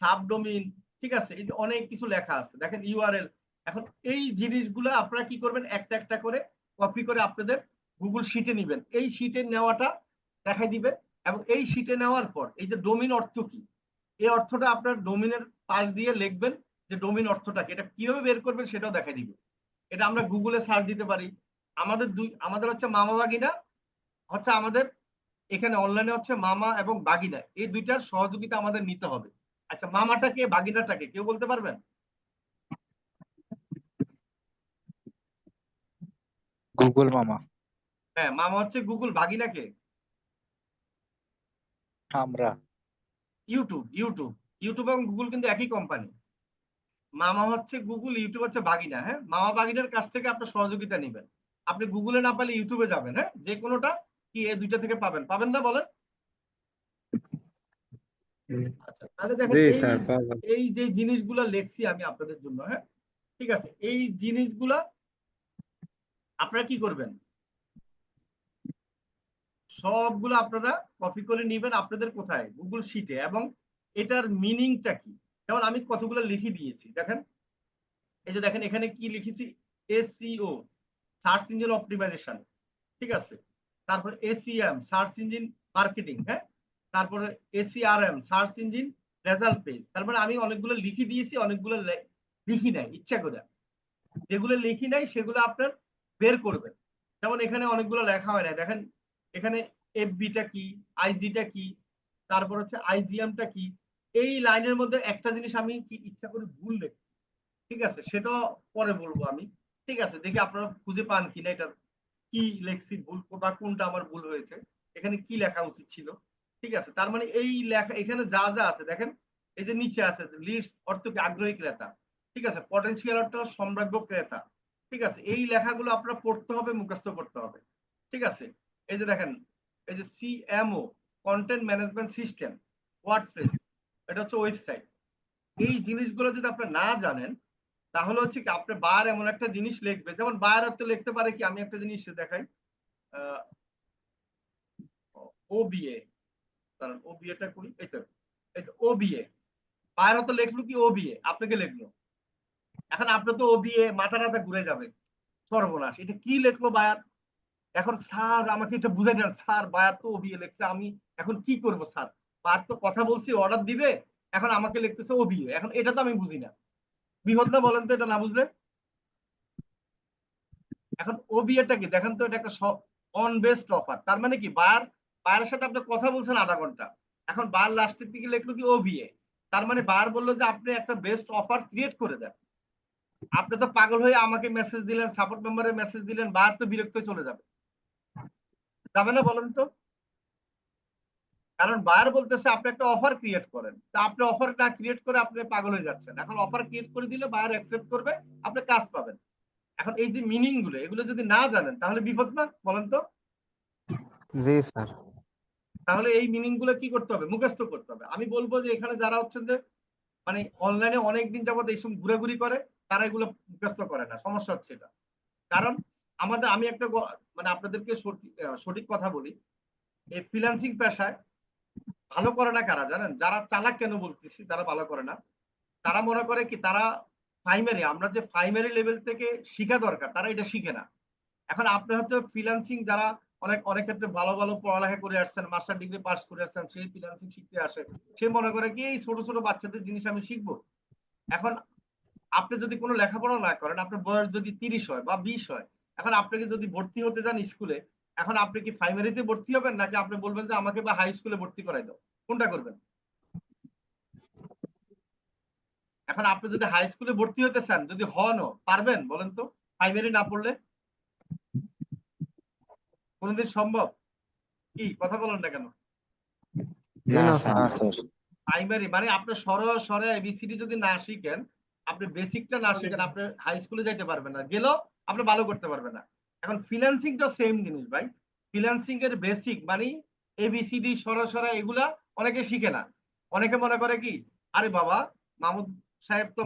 সাবডোমিন, ঠিক আছে, এই যে অনেক কিছু লেখা আছে দেখেন, ইউআরএল। এখন এই জিনিসগুলো আপনারা কি করবেন, একটা একটা করে কপি করে আপনাদের গুগল শিটে নিবেন, এই শিটে নেওয়াটা দেখাই দিবে। এবং এই শিটে নেওয়ার পর এই যে ডোমিন অর্থ কি, এই অর্থটা আপনার ডোমিনের পাশ দিয়ে লিখবেন, যে ডোমিন অর্থটা কি, এটা কিভাবে বের করবেন সেটাও দেখাই দিবে। এটা আমরা গুগলে সার্চ দিতে পারি। আমাদের হচ্ছে মামা বাগিনা, হচ্ছে আমাদের এখানে অনলাইনে হচ্ছে মামা এবং বাগিনা, এই দুইটার সহযোগিতা আমাদের নিতে হবে। আচ্ছা মামাটা কে, বাগিনাটা কে, কেউ বলতে পারবেন? গুগল মামা। হ্যাঁ মামা হচ্ছে গুগল, বাগিনা কে? আমরা। ইউটিউব। ইউটিউব এবং গুগল কিন্তু একই কোম্পানি। মামা হচ্ছে গুগল, ইউটিউব হচ্ছে বাগিনা। হ্যাঁ, মামা বাগিনার কাছ থেকে আপনার সহযোগিতা নেবেন। আপনি গুগলে না পারলে ইউটিউবে যাবেন, হ্যাঁ, যে কোনোটা কি এই দুইটা থেকে পাবেন, পাবেন না বলেন? আচ্ছা তাহলে দেখেন জি এই স্যার পাবো। এই যে জিনিসগুলা লেখছি আমি আপনাদের জন্য, হ্যাঁ ঠিক আছে, এই জিনিসগুলা আপনারা কি করবেন, সবগুলো আপনারা কপি করে নেবেন আপনাদের কোথায়, গুগল শিটে। এবং এটার মিনিংটা কি, যেমন আমি কতগুলো লিখে দিয়েছি দেখেন, এই যে দেখেন এখানে কি লিখেছি, এসইও, সার্চ ইঞ্জিন অপটিমাইজেশন, ঠিক আছে, তারপরে এসইএম, সার্চ ইঞ্জিন মার্কেটিং, হ্যাঁ, তারপরে এসইআরএম, সার্চ ইঞ্জিন রেজাল্ট পেজ। তার মানে আমি অনেকগুলো লিখে দিয়েছি, অনেকগুলো লিখি নাই ইচ্ছা করে। যেগুলো লিখি নাই সেগুলো আপনার বের করবেন। যেমন এখানে অনেকগুলো লেখা হয় না দেখেন, এখানে এফবিটা কি, আইজিটা কি, তারপর হচ্ছে আইজিএমটা কি, এই লাইনের মধ্যে একটা জিনিস আমি কি ইচ্ছা করে ভুল লিখছি, ঠিক আছে, সেটাও পরে বলবো আমি। ঠিক আছে, দেখি আপনারা খুঁজে পান কিনা এটা কি লেখছি ভুল, বা কোনটা আমার ভুল হয়েছে, এখানে কি লেখা উচিত ছিল। ঠিক আছে, তার মানে এই লেখা এখানে যা যা আছে দেখেন, এই যে নিচে আছে লিস্ট অর্থ কি আগ্রহী ক্রেতা, ঠিক আছে, পটেনশিয়াল অর্থ সম্ভাব্য ক্রেতা, ঠিক আছে, এই লেখাগুলো আপনার পড়তে হবে, মুখস্থ করতে হবে। ঠিক আছে, এই যে দেখেন, এই যে CMO, content management system, WordPress, এটা হচ্ছে ওয়েবসাইট। এই জিনিসগুলো যদি আপনি না জানেন তাহলে হচ্ছে কি আপনি বার এমন একটা জিনিস লিখবে, যেমন বার অর্থ লিখতে পারে কি, আমি একটা জিনিস দেখাই, ওবিএ, কারণ ওবিএটা কই, এই তো ওবিএ, বার অর্থ লিখলো কি ওবিএ, আপনাকে লিখলো, এখন আপনি তো ওবিএ মাথা টাথা ঘুরে যাবে, সর্বনাশ, এটা কি লিখলো বায়ার, এখন স্যার আমাকে এটা বুঝাই দেন স্যার, বায়ার তো ওবিএ লিখছে, আমি এখন কি করব স্যার, বায়ার তো কথা বলছি অর্ডার দিবে, এখন আমাকে লিখতেছে ওবিএ, এখন এটা তো আমি বুঝি না, বিপদ না বলেন তো এটা না বুঝলে। এখন ওবিএটা কি দেখেন তো, এটা একটা অন বেস্ট অফার, তার মানে কি বায়ারের সাথে আপনি কথা বলছেন আধা ঘন্টা, এখন বায়ার লাস্টের দিকে লিখলো কি ওবিএ, তার মানে বায়ার বললো যে আপনি একটা বেস্ট অফার ক্রিয়েট করে দেন। আপনি তো পাগল হয়ে আমাকে মেসেজ দিলেন, সাপোর্ট মেম্বারে মেসেজ দিলেন, বায়ার তো বিরক্ত চলে যাবে, যাবে না বলেন তো? কারণ বায়ার বলতেছে আপনি একটা অফার ক্রিয়েট করেন, তা আপনি অফার না ক্রিয়েট করে আপনি পাগল হয়ে যাচ্ছেন, এখন অফার ক্রিয়েট করে দিলে বায়ার অ্যাকসেপ্ট করবে, আপনি কাজ পাবেন। এখন এই যে মিনিং গুলো এগুলো যদি না জানেন তাহলে বিপদ না বলেন তো? জি স্যার। তাহলে এই মিনিং গুলো কি করতে হবে, মুখস্থ করতে হবে। আমি বলবো যে এখানে যারা হচ্ছেন যে মানে অনলাইনে অনেকদিন যাবত এইসব ঘুরাঘুরি করে, তারা এগুলো মুখস্থ করে না, সমস্যা হচ্ছে এটা। কারণ আমি একটা মানে আপনাদেরকে সঠিক কথা বলি, এই ফ্রিল্যান্সিং পেশায় ভালো করে না কারা জানেন, যারা চালাক, কেন বলতেছি যারা ভালো করে না, তারা মনে করে কি তারা প্রাইমারি, আমরা যে প্রাইমারি লেভেল থেকে শিখা দরকার তারা এটা শিখে না। এখন আপনি হয়তো ফ্রিল্যান্সিং যারা অনেক অনেক ক্ষেত্রে ভালো ভালো পড়ালেখা করে আসছেন, মাস্টার ডিগ্রি পাস করে আসছেন, সেই ফ্রিল্যান্সিং শিখতে আসে, সে মনে করে কি এই ছোট ছোট বাচ্চাদের জিনিস আমি শিখবো। এখন আপনি যদি কোনো লেখাপড়া না করেন, আপনার বয়স যদি 30 হয় বা 20 হয়, এখন আপনাকে যদি ভর্তি হতে যান স্কুলে, এখন আপনি কি প্রাইমারিতে ভর্তি হবেন নাকি আপনি বলবেন যে আমাকে বা হাই স্কুলে ভর্তি করাই দাও, কোনটা করবেন? এখন আপনি যদি হাই স্কুলে ভর্তি হতে চান, যদি হনও, পারবেন বলেন তো? প্রাইমারি না পড়লে কোনোদিন সম্ভব? কি কথা বলেন না কেন? জি না না স্যার। স্যার। না স্যার। প্রাইমারি মানে আপনি সরে এবিসিডি যদি না শিখেন, আপনি বেসিকটা না শিখেন, আপনি হাই স্কুলে যাইতে পারবেন না, গেলেও আপনি ভালো করতে পারবেন না। এখন ফ্রিল্যান্সিংটা সেম জিনিস ভাই। ফ্রিল্যান্সিং এর বেসিক মানে এবিসিডি সরা এগুলা অনেকে শিখে না। অনেকে মনে করে কি, আরে বাবা, মাহমুদ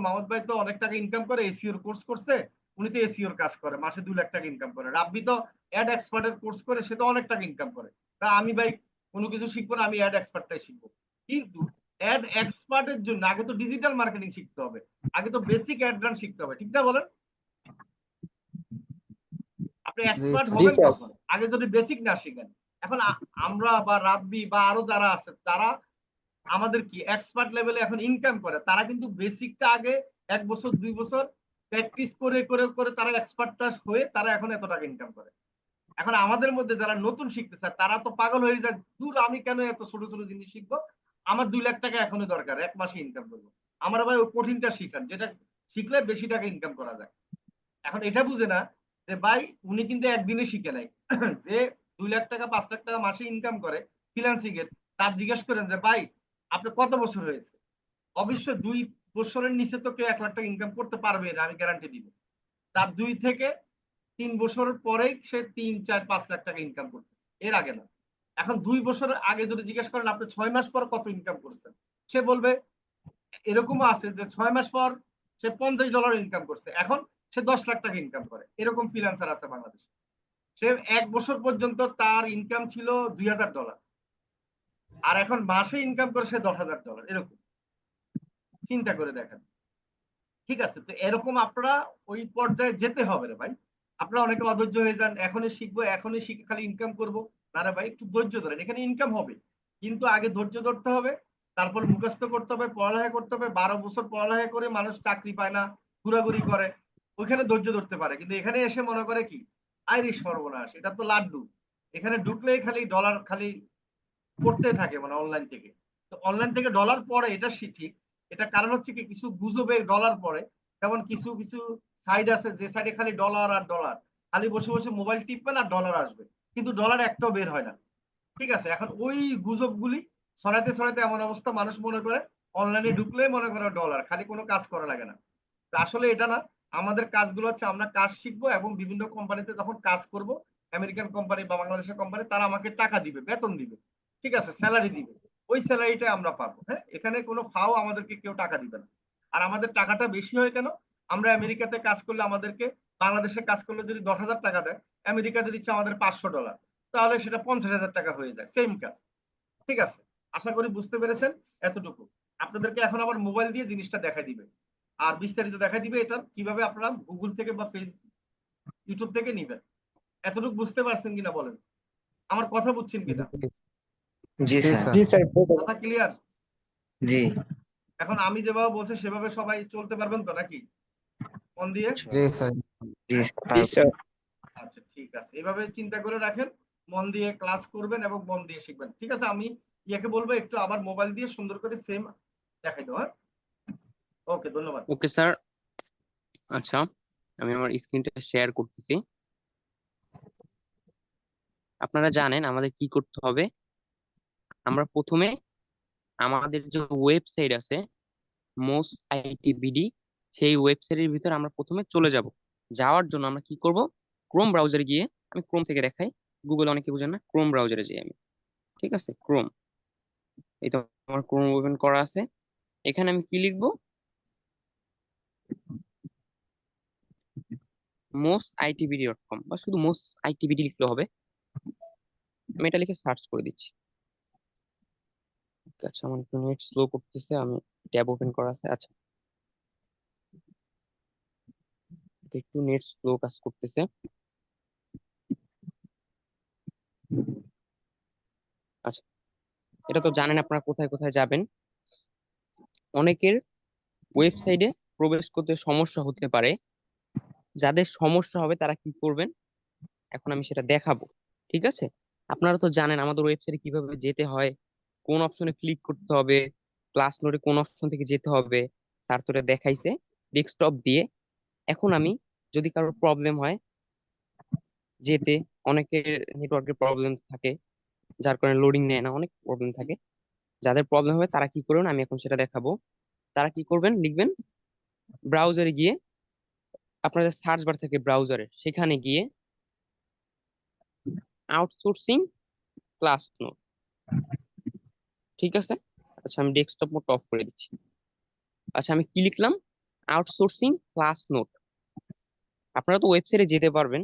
মাহমুদ ভাই তো অনেক টাকা ইনকাম করে, এসিওর কোর্স করছে, উনি তো এসিওর কাজ করে, মাসে 2 লাখ টাকা ইনকাম করে। রাব্বি তো অ্যাড এক্সপার্টের কোর্স করে, সে তো অনেক টাকা ইনকাম করে। তা আমি ভাই কোনো কিছু শিখবো না, আমি অ্যাড এক্সপার্টটাই শিখবো। কিন্তু অ্যাড এক্সপার্টের জন্য আগে তো ডিজিটাল মার্কেটিং শিখতে হবে, আগে তো বেসিক অ্যাড রান শিখতে হবে, ঠিক না বলেন? আপনি জি এক্সপার্ট স্যার। হবেন কখন? আগে যদি বেসিক না শিখেন। এখন আমরা বা রাব্বি বা আরো যারা আছে, তারা আমাদের কি এক্সপার্ট লেভেলে এখন ইনকাম করে, তারা কিন্তু বেসিকটা আগে 1 বছর 2 বছর প্র্যাকটিস করে করে করে তারা এক্সপার্টটা হয়ে তারা এখন এত টাকা ইনকাম করে। এখন আমাদের মধ্যে যারা নতুন শিখতে চায়, তারা তো পাগল হয়ে যায়, দূর আমি কেন এত ছোট ছোট জিনিস শিখবো, আমার 2 লাখ টাকা এখনই দরকার, 1 মাসে ইনকাম করবো। আমার ভাই ওই কঠিনটা শিখান, যেটা শিখলে বেশি টাকা ইনকাম করা যায়। এখন এটা বুঝে না যে ভাই উনি কিন্তু একদিনে শিখে নাই। যে 2 লাখ টাকা 5 লাখ টাকা মাসে ইনকাম করে ফ্রিল্যান্সিং এর, তার জিজ্ঞেস করেন যে ভাই আপনি কত বছর হয়েছে, অবশ্যই 2 বছরের নিচে তো কেউ 1 লাখ টাকা ইনকাম করতে পারবে না, আমি গ্যারান্টি দিব। তার 2 থেকে 3 বছর পরেই সে 3 4 5 লাখ টাকা ইনকাম করতেছে, এর আগে না। এখন 2 বছর আগে যদি জিজ্ঞেস করেন আপনি 6 মাস পর কত ইনকাম করছেন, সে বলবে, এরকমও আছে যে 6 মাস পর সে $50 ইনকাম করছে, এখন সে 10 লাখ টাকা ইনকাম করে, এরকম ফ্রিল্যান্সার আছে বাংলাদেশে। সে 1 বছর পর্যন্ত তার ইনকাম ছিল $2000, আর এখন মাসে ইনকাম করে সে $10,000, এরকম। চিন্তা করে দেখেন। ঠিক আছে, তো এরকম আপনারা ওই পর্যায়ে যেতে হবে রে ভাই। আপনারা অনেকে অধৈর্য হয়ে যান, এখনই শিখবো, এখনই শিখে খালি ইনকাম করব। না রে ভাই, একটু ধৈর্য ধরেন, এখানে ইনকাম হবে, কিন্তু আগে ধৈর্য ধরতে হবে, তারপর মুখস্থ করতে হবে, পড়ালেখা করতে হবে। 12 বছর পড়ালেখা করে মানুষ চাকরি পায় না, ঘোরাঘুরি করে, ওইখানে ধৈর্য ধরতে পারে। কিন্তু এখানে এসে মনে করে কি, আরে সর্বনাশ, এটা তো লাড্ডু, এখানে ঢুকলেই খালি ডলার খালি করতে থাকে, মানে অনলাইন থেকে। তো অনলাইন থেকে ডলার পড়ে, এটা ঠিক। এটা কারণ হচ্ছে কি, কিছু গুজবে ডলার পড়ে। যেমন কিছু কিছু সাইড আছে, যে সাইডে খালি ডলার আর ডলার, খালি বসে বসে মোবাইল টিপবেন আর ডলার আসবে, কিন্তু ডলার একটাও বের হয় না। ঠিক আছে, এখন ওই গুজবগুলি ছড়াতে ছড়াতে এমন অবস্থা, মানুষ মনে করে অনলাইনে ঢুকলেই মনে করে ডলার, খালি কোনো কাজ করা লাগে না। তো আসলে এটা না, আমাদের কাজগুলো হচ্ছে আমরা কাজ শিখবো এবং বিভিন্ন কোম্পানিতে যখন কাজ করব, আমেরিকান কোম্পানি বা বাংলাদেশের কোম্পানি, তারা আমাকে টাকা দিবে, বেতন দিবে, ঠিক আছে, স্যালারি দিবে, ওই স্যালারিটা আমরা পাবো। হ্যাঁ, এখানে কোনো ফাও আমাদেরকে কেউ টাকা দিবে না। আর আমাদের টাকাটা বেশি হয় কেন, আমরা আমেরিকাতে কাজ করলে আমাদেরকে, বাংলাদেশে কাজ করলে যদি 10,000 টাকা দেয়, আমেরিকাতে দিচ্ছে আমাদের $500, তাহলে সেটা 50,000 টাকা হয়ে যায়, সেম কাজ। ঠিক আছে, আশা করি বুঝতে পেরেছেন এতটুকু। আপনাদেরকে এখন আবার মোবাইল দিয়ে জিনিসটা দেখাই দিবে, আর বিস্তারিত দেখাই দিবে এটা কিভাবে আপনারা গুগল থেকে বা ফেসবুক, ইউটিউব থেকে নিবেন। এতটুকু বুঝতে পারছেন কিনা বলেন, আমার কথা বুঝছেন কিনা? জি জি স্যার। স্যার। কথা ক্লিয়ার? জি। এখন আমি যেভাবে বলছি সেভাবে সবাই চলতে পারবেন তো নাকি, মন দিয়ে? জি স্যার। জি স্যার। আচ্ছা ঠিক আছে, এভাবে চিন্তা করে রাখেন, মন দিয়ে ক্লাস করবেন এবং মন দিয়ে শিখবেন। ঠিক আছে, আমি ইয়াকে বলবো একটু আবার মোবাইল দিয়ে সুন্দর করে সেম দেখাই দাও। হ্যাঁ, ওকে, ধন্যবাদ। Okay sir. আচ্ছা, আমি আমার স্ক্রিনটা শেয়ার করতেছি। আপনারা জানেন আমাদের কি করতে হবে। আমরা প্রথমে আমাদের যে ওয়েবসাইট আছে মোস আইটি বিডি, সেই ওয়েবসাইটের ভিতরে আমরা প্রথমে চলে যাব। যাওয়ার জন্য আমরা কি করব, ক্রোম ব্রাউজারে গিয়ে, আমি ক্রোম থেকে দেখাই, গুগল অনেকে বুঝেন না, ক্রোম ব্রাউজারে যাই আমি। ঠিক আছে, ক্রোম, এই তো আমার ক্রোম ওপেন করা আছে। এখানে আমি কি লিখবো, mosaitbd.com বা শুধু mosaitbd লিখলে হবে। আমি এটা লিখে সার্চ করে দিচ্ছি। আচ্ছা, আমার একটু নেট স্লো করতেছে, আমি ট্যাব ওপেন করা আছে। আচ্ছা, এটা একটু নেট স্লো কাজ করতেছে। আচ্ছা, এটা তো জানেন আপনারা কোথায় কোথায় যাবেন। অনেকের ওয়েবসাইটে প্রবেশ করতে সমস্যা হতে পারে, যাদের সমস্যা হবে তারা কি করবেন এখন আমি সেটা দেখাবো। ঠিক আছে, আপনারা তো জানেন আমাদের ওয়েবসাইটে কিভাবে যেতে হয়, কোন অপশনে ক্লিক করতে হবে, ক্লাস নোটে কোন অপশন থেকে যেতে হবে, স্যার তোরে দেখাইছে ডেস্কটপ দিয়ে। এখন আমি যদি কারোর প্রবলেম হয় যেতে, অনেকের নেটওয়ার্কের প্রবলেম থাকে যার কারণে লোডিং নেয় না, অনেক প্রবলেম থাকে। যাদের প্রবলেম হবে তারা কি করবেন আমি এখন সেটা দেখাবো। তারা কি করবেন, লিখবেন ব্রাউজারে গিয়ে, আপনাদের সার্চ বার থেকে ব্রাউজারে, সেখানে গিয়ে আউটসোর্সিং ক্লাস নোট, ঠিক আছে? আচ্ছা আমি ডেস্কটপ মোড অফ করে দিচ্ছি। আচ্ছা আমি কি লিখলাম, আউটসোর্সিং ক্লাস নোট। আপনারা তো ওয়েবসাইটে যেতে পারবেন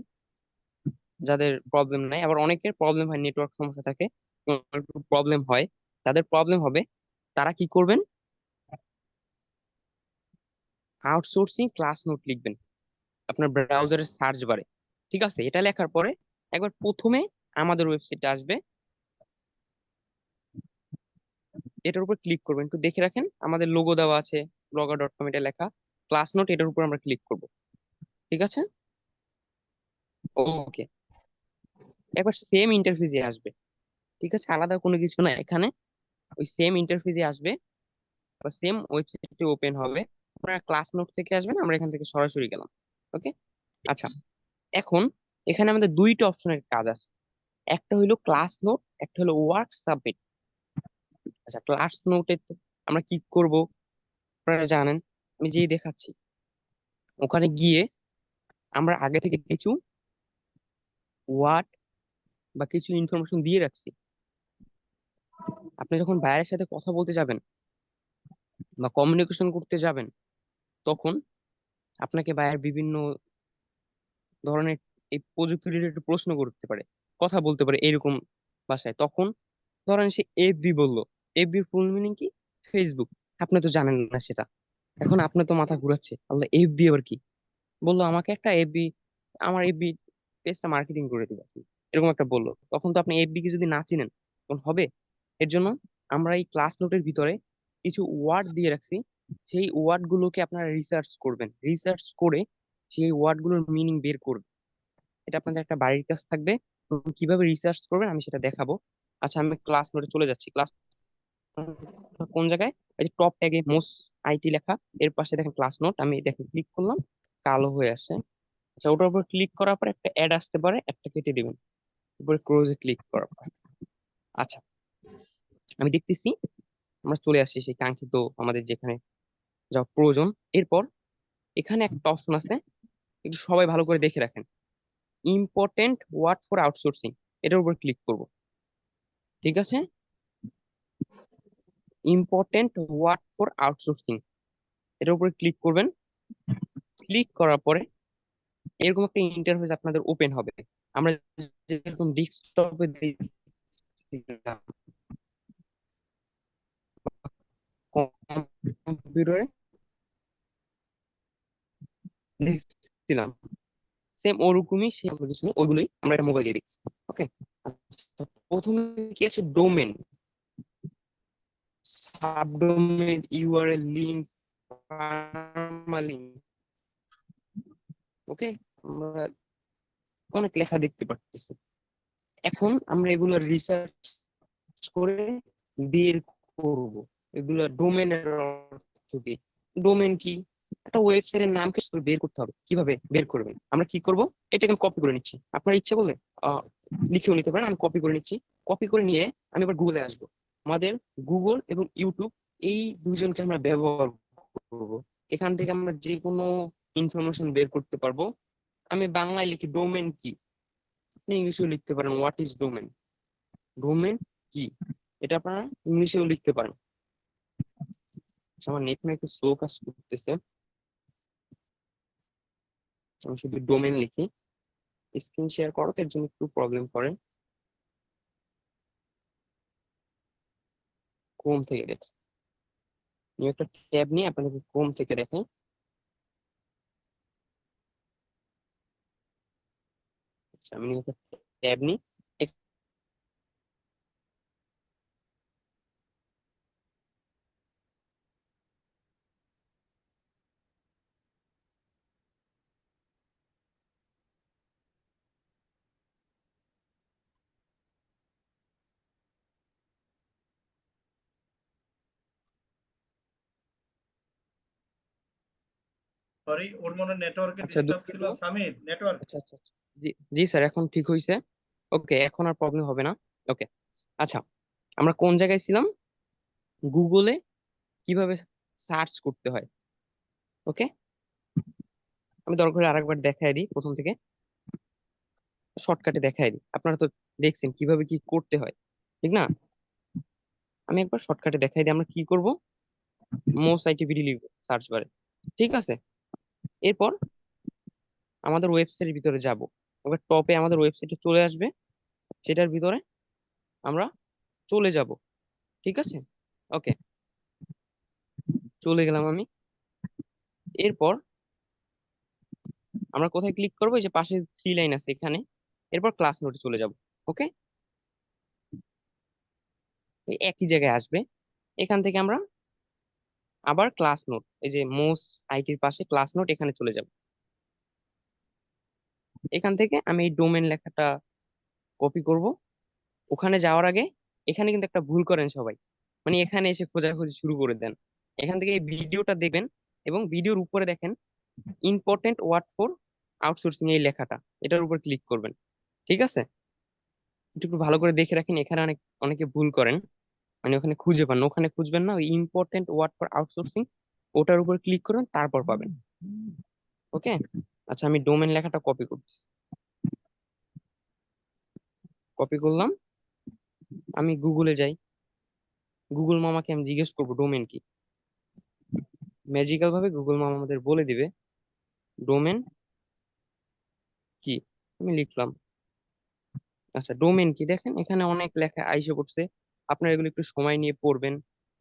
যাদের প্রবলেম নাই, আবার অনেকের প্রবলেম হয়, নেটওয়ার্ক সমস্যা থাকে, প্রবলেম হয়, তাদের প্রবলেম হবে, তারা কি করবেন, আউটসোর্সিং ক্লাস নোট লিখবেন আপনার ব্রাউজারের সার্চ বারে। ঠিক আছে, এটা লেখার পরে একবার প্রথমে আমাদের ওয়েবসাইটে আসবে, এটার উপর ক্লিক করবেন, একটু দেখে রাখেন আমাদের লোগো দেওয়া আছে, blogger.com এটা লেখা, ক্লাস নোট, এটার উপর আমরা ক্লিক করব। ঠিক আছে, ওকে, একবার সেম ইন্টারফেসে আসবে। ঠিক আছে, আলাদা কোনো কিছু না এখানে, ওই সেম ইন্টারফেসে আসবে বা সেম ওয়েবসাইটে ওপেন হবে। আপনারা ক্লাস নোট থেকে আসবেন, আমরা এখান থেকে সরাসরি গেলাম। ওকে, আচ্ছা এখন এখানে আমাদের দুইটা অপশনের কাজ আছে, একটা হলো ক্লাস নোট, একটা হলো ওয়ার্ক সাবমিট। আচ্ছা ক্লাস নোটে আমরা কি করব আপনারা জানেন, আমি যেই দেখাচ্ছি, ওখানে গিয়ে আমরা আগে থেকে কিছু ওয়ার্ড বা কিছু ইনফরমেশন দিয়ে রাখছি। আপনি যখন বাইরের সাথে কথা বলতে যাবেন বা কমিউনিকেশন করতে যাবেন, তখন আপনাকে বাইরের বিভিন্ন ধরনের এই প্রযুক্তি রিলেটেড প্রশ্ন করতে পারে, কথা বলতে পারে এরকম ভাষায়। তখন ধরেন সে এফবি বললো, এফবির ফুল মিনিং কি, ফেসবুক, আপনি তো জানেন না সেটা। এখন আপনার তো মাথা ঘুরাচ্ছে, আল্লাহ এফবি আবার কি, বললো আমাকে একটা এফবি, আমার এফবি পেজটা মার্কেটিং করে দিবে, এরকম একটা বললো। তখন তো আপনি এফবি কে যদি না চিনেন তখন হবে। এর জন্য আমরা এই ক্লাস নোটের ভিতরে কিছু ওয়ার্ড দিয়ে রাখছি, সেই ওয়ার্ড গুলোকে আপনারা রিসার্চ করবেন, রিসার্চ করে সেই ওয়ার্ড গুলোর মিনিং বের করবেন। এটা আপনাদের একটা বাড়ির কাজ থাকবে, এবং কিভাবে রিসার্চ করবেন আমি সেটা দেখাবো। আচ্ছা আমি ক্লাস নোটে চলে যাচ্ছি। ক্লাস কোন জায়গায়, এই যে টপ ট্যাগে মোস্ট আইটি লেখা, এর পাশে দেখেন ক্লাস নোট, আমি দেখেন ক্লিক করলাম, কালো হয়ে আসছে। আচ্ছা ওটার উপর ক্লিক করার পর একটা অ্যাড আসতে পারে, একটা কেটে দিবেন, তারপরে ক্লোজে ক্লিক করার পর। আচ্ছা আমি দেখতেছি আমরা চলে আসছি সেই কাঙ্ক্ষিত আমাদের যেখানে যা প্রয়োজন। এরপর এখানে একটা অপশন আছে, একটু সবাই ভালো করে দেখে রাখেন, ইম্পর্টেন্ট ওয়ার্ড ফর আউটসোর্সিং, এটার উপর ক্লিক করব। ঠিক আছে, ইম্পর্টেন্ট ওয়ার্ড ফর আউটসোর্সিং, এটার উপরে ক্লিক করবেন। ক্লিক করার পরে এরকম একটা ইন্টারফেস আপনাদের ওপেন হবে, আমরা যেরকম ডেস্কটপে কম্পিউটারে দেখছিলাম, সেম ওরকমই, সেম কিছু নেই, ওইগুলোই আমরা একটা মোবাইল দিয়ে দেখছি। ওকে, প্রথমে কি আছে, domain, subdomain, URL, link, permalink. Okay, আমরা অনেক লেখা দেখতে পাচ্ছি। এখন আমরা এগুলো রিসার্চ করে বের করব, এগুলো ডোমেনের অর্থ কি, ডোমেন কি, একটা ওয়েবসাইটের নাম কি বের করতে হবে, কিভাবে বের করবেন, আমরা কি করব, এটাকে আমি কপি করে নিচ্ছি, আপনার ইচ্ছে করলে লিখেও নিতে পারেন, আমি কপি করে নিচ্ছি। কপি করে নিয়ে আমি এবার গুগলে আসবো, আমাদের গুগল এবং ইউটিউব এই দুইজনকে আমরা ব্যবহার করব, এখান থেকে আমরা যে কোনো ইনফরমেশন বের করতে পারবো। আমি বাংলায় লিখি ডোমেন কি, আপনি ইংলিশেও লিখতে পারেন হোয়াট ইজ ডোমেন, ডোমেন কি, এটা আপনারা ইংলিশেও লিখতে পারেন। আচ্ছা, আমার নেট না একটু স্লো কাজ করতেছে, আমি শুধু ডোমেন লিখি, স্ক্রিন শেয়ার করো তো এর জন্য একটু প্রবলেম করে। ক্রোম থেকে দেখ, নিউ একটা ট্যাব নিয়ে আপনাদের ক্রোম থেকে দেখেন। আচ্ছা আমি new একটা ট্যাব নিই, সরি, ওর মনে নেটওয়ার্কে আচ্ছা ডিস্টার্ব ছিল। দুঃখিত। সামির, নেটওয়ার্ক। আচ্ছা আচ্ছা আচ্ছা। জি জি স্যার, এখন ঠিক হয়েছে। ওকে, এখন আর প্রবলেম হবে না। ওকে, আচ্ছা, আমরা কোন জায়গায় ছিলাম? গুগলে কিভাবে সার্চ করতে হয়। ওকে, আমি দরকার হলে আরেকবার দেখাই দিই প্রথম থেকে, শর্টকাটে দেখাই দিই। আপনারা তো দেখছেন কিভাবে কি করতে হয়, ঠিক না? আমি একবার শর্টকাটে দেখাই দিই আমরা কি করব। মোস্ট আইটিভিডি লিখবো সার্চ বারে, ঠিক আছে? এরপর আমাদের ওয়েবসাইটের ভিতরে যাব, ওকে, টপে আমাদের ওয়েবসাইটে চলে আসবে, সেটার ভিতরে আমরা চলে যাব, ঠিক আছে? ওকে, চলে গেলাম আমি। এরপর আমরা কোথায় ক্লিক করবো? এই যে পাশে 3 লাইন আছে এখানে। এরপর ক্লাস নোটে চলে যাব। ওকে, এই একই জায়গায় আসবে। এখান থেকে আমরা আবার ক্লাস নোট, এই যে মোস্ট আইটির পাশে ক্লাস নোট, এখানে চলে যাব। এখান থেকে আমি এই ডোমেন লেখাটা কপি করব। ওখানে যাওয়ার আগে এখানে কিন্তু একটা ভুল করেন সবাই, মানে এখানে এসে খোঁজাখুঁজি শুরু করে দেন। এখান থেকে এই ভিডিওটা দেখবেন এবং ভিডিওর উপরে দেখেন ইম্পর্টেন্ট ওয়ার্ড ফর আউটসোর্সিং, এই লেখাটা, এটার উপর ক্লিক করবেন, ঠিক আছে? একটু ভালো করে দেখে রাখেন, এখানে অনেকে ভুল করেন, মানে ওখানে খুঁজে পান না। ওখানে খুঁজবেন না, ওই ইম্পর্টেন্ট ওয়ার্ড ফর আউটসোর্সিং ওটার উপর ক্লিক করবেন, তারপর পাবেন। ওকে, আচ্ছা, আমি ডোমেন লেখাটা কপি করতেছি। কপি করলাম, আমি গুগলে যাই। গুগল মামাকে আমি জিজ্ঞেস করবো ডোমেন কি। ম্যাজিক্যাল ভাবে গুগল মামা আমাদের বলে দিবে ডোমেন কি। আমি লিখলাম, আচ্ছা, ডোমেন কি, দেখেন এখানে অনেক লেখা আইসে পড়ছে। আপনারা এগুলো একটু সময় নিয়ে পড়বেন,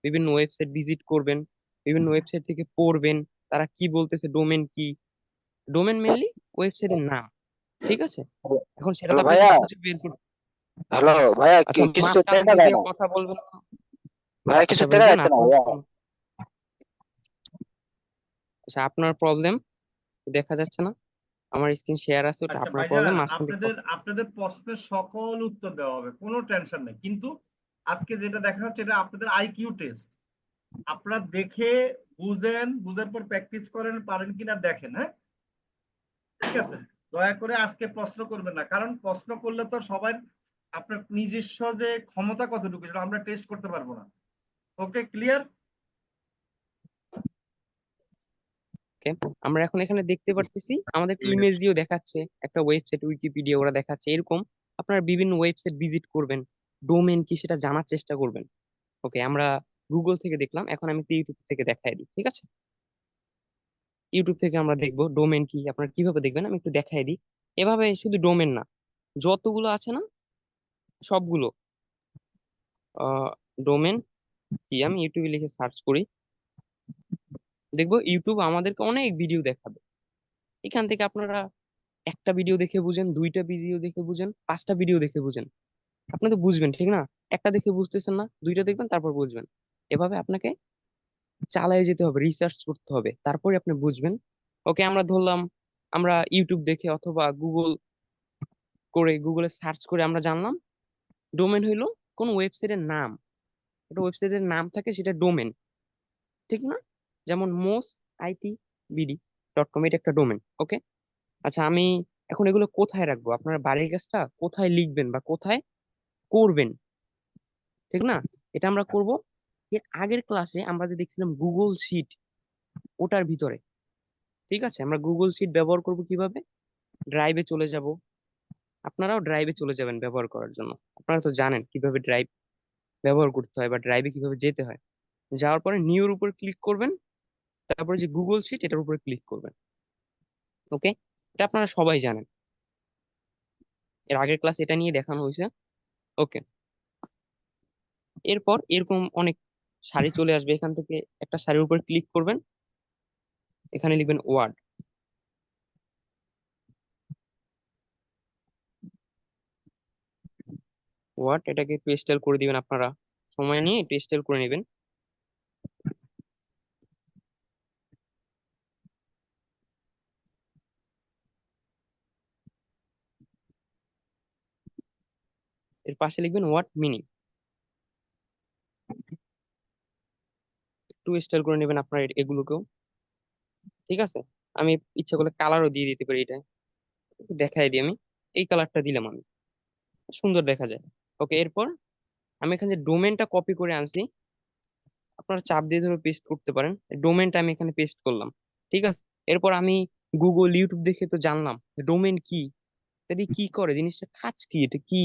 বিভিন্ন ওয়েবসাইট ভিজিট করবেন, বিভিন্ন ওয়েবসাইট থেকে পড়বেন তারা কি বলতেছে ডোমেন কি। ডোমেন মেনলি ওয়েবসাইটের নাম, ঠিক আছে? এখন সেটা তো হ্যালো আপনাকে ভাইয়া, খুঁজে বের করতে। হ্যালো ভাইয়া, আচ্ছা, কিছু মাঝখানে দেখা কিন্তু যায় কেউ না কথা বলবেন না। ভাইয়া, কিছু আচ্ছা দেখা ভাইজান, যাচ্ছে না আপনার ভাইয়া। আচ্ছা, আপনার প্রবলেম দেখা যাচ্ছে না, আমার স্ক্রিন শেয়ার আছে, ওটা আচ্ছা আপনার প্রবলেম। ভাইজান, মাঝখান থেকে আপনাদের আপনাদের প্রশ্নের সকল উত্তর দেওয়া হবে, কোনো টেনশন নেই। কিন্তু আজকে যেটা দেখা হচ্ছে এটা আপনাদের আইকিউ টেস্ট। আপনারা দেখে বুঝেন, বুঝার পর প্র্যাকটিস করেন, পারেন কিনা দেখেন। হ্যাঁ, ঠিক আছে? দয়া করে আজকে প্রশ্ন করবেন না, কারণ প্রশ্ন করলে তো সবাই আপনার নিজস্ব যে ক্ষমতা কতটুকু সেটা আমরা টেস্ট করতে পারবো না। ওকে, ক্লিয়ার? ওকে, আমরা এখন এখানে দেখতে পারতেছি আমাদেরকে ইমেজ দিয়েও দেখাচ্ছে, একটা ওয়েবসাইট উইকিপিডিয়া ওরা দেখাচ্ছে এরকম। আপনারা বিভিন্ন ওয়েবসাইট ভিজিট করবেন, ডোমেন কি সেটা জানার চেষ্টা করবেন। ওকে, আমরা গুগল থেকে দেখলাম, এখন আমি ইউটিউব থেকে দেখাই দিই, ঠিক আছে? ইউটিউব থেকে আমরা দেখবো ডোমেন কি, আপনারা কিভাবে দেখবেন আমি একটু দেখাই দিই। এভাবে শুধু ডোমেন না, যতগুলো আছে না সবগুলো ডোমেন কি, আমি ইউটিউবে লিখে সার্চ করি, দেখবো ইউটিউব আমাদেরকে অনেক ভিডিও দেখাবে। এখান থেকে আপনারা একটা ভিডিও দেখে বুঝেন, দুইটা ভিডিও দেখে বুঝেন, পাঁচটা ভিডিও দেখে বুঝেন, আপনি তো বুঝবেন, ঠিক না? একটা দেখে বুঝতেছেন না, দুইটা দেখবেন, তারপর বুঝবেন। এভাবে আপনাকে চালায় যেতে হবে, রিসার্চ করতে হবে, তারপরে আপনি বুঝবেন। ওকে, আমরা ধরলাম আমরা ইউটিউব দেখে অথবা গুগলে সার্চ করে আমরা জানলাম ডোমেন হইলো কোন ওয়েবসাইটের নাম। একটা ওয়েবসাইটের নাম থাকে, সেটা ডোমেন, ঠিক না? যেমন mosaitbd.com, এটা একটা ডোমেন। ওকে, আচ্ছা, আমি এখন এগুলো কোথায় রাখবো? আপনার বাড়ির কাজটা কোথায় লিখবেন বা কোথায় করবেন, ঠিক না? এটা আমরা করব এর আগের ক্লাসে আমরা যে দেখছিলাম গুগল শিট, ওটার ভিতরে, ঠিক আছে? আমরা গুগল শিট ব্যবহার করব কিভাবে? ড্রাইভে চলে যাব। আপনারাও ড্রাইভে চলে যাবেন ব্যবহার করার জন্য। আপনারা তো জানেন কিভাবে ড্রাইভ ব্যবহার করতে হয় বা ড্রাইভে কিভাবে যেতে হয়। যাওয়ার পরে নিউর উপর ক্লিক করবেন, তারপরে যে গুগল শিট এটার উপরে ক্লিক করবেন। ওকে, এটা আপনারা সবাই জানেন, এর আগের ক্লাস এটা নিয়ে দেখানো হয়েছে। ওকে, এরপর এরকম অনেক সারি চলে আসবে, এখান থেকে একটা সারির উপর ক্লিক করবেন, এখানে লিখবেন ওয়ার্ড। ওয়ার্ড, এটাকে একটু স্টাইল করে দিবেন আপনারা, সময় নিয়ে একটু স্টাইল করে নেবেন। এর পাশে লিখবেন ওয়ার্ড মিনিং, একটু স্টাইল করে নেবেন আপনারা এগুলোকেও, ঠিক আছে? আমি ইচ্ছা করলে কালারও দিয়ে দিতে পারি, এটা একটু দেখাই দিই। আমি এই কালারটা দিলাম, আমি সুন্দর দেখা যায়। ওকে, এরপর আমি এখানে যে ডোমেনটা কপি করে আনছি, আপনারা চাপ দিয়ে ধরে পেস্ট করতে পারেন। ডোমেনটা আমি এখানে পেস্ট করলাম, ঠিক আছে। এরপর আমি গুগল ইউটিউব দেখে তো জানলাম ডোমেন কি, এটা দিয়ে কি করে, জিনিসটা কাজ কি, এটা কি,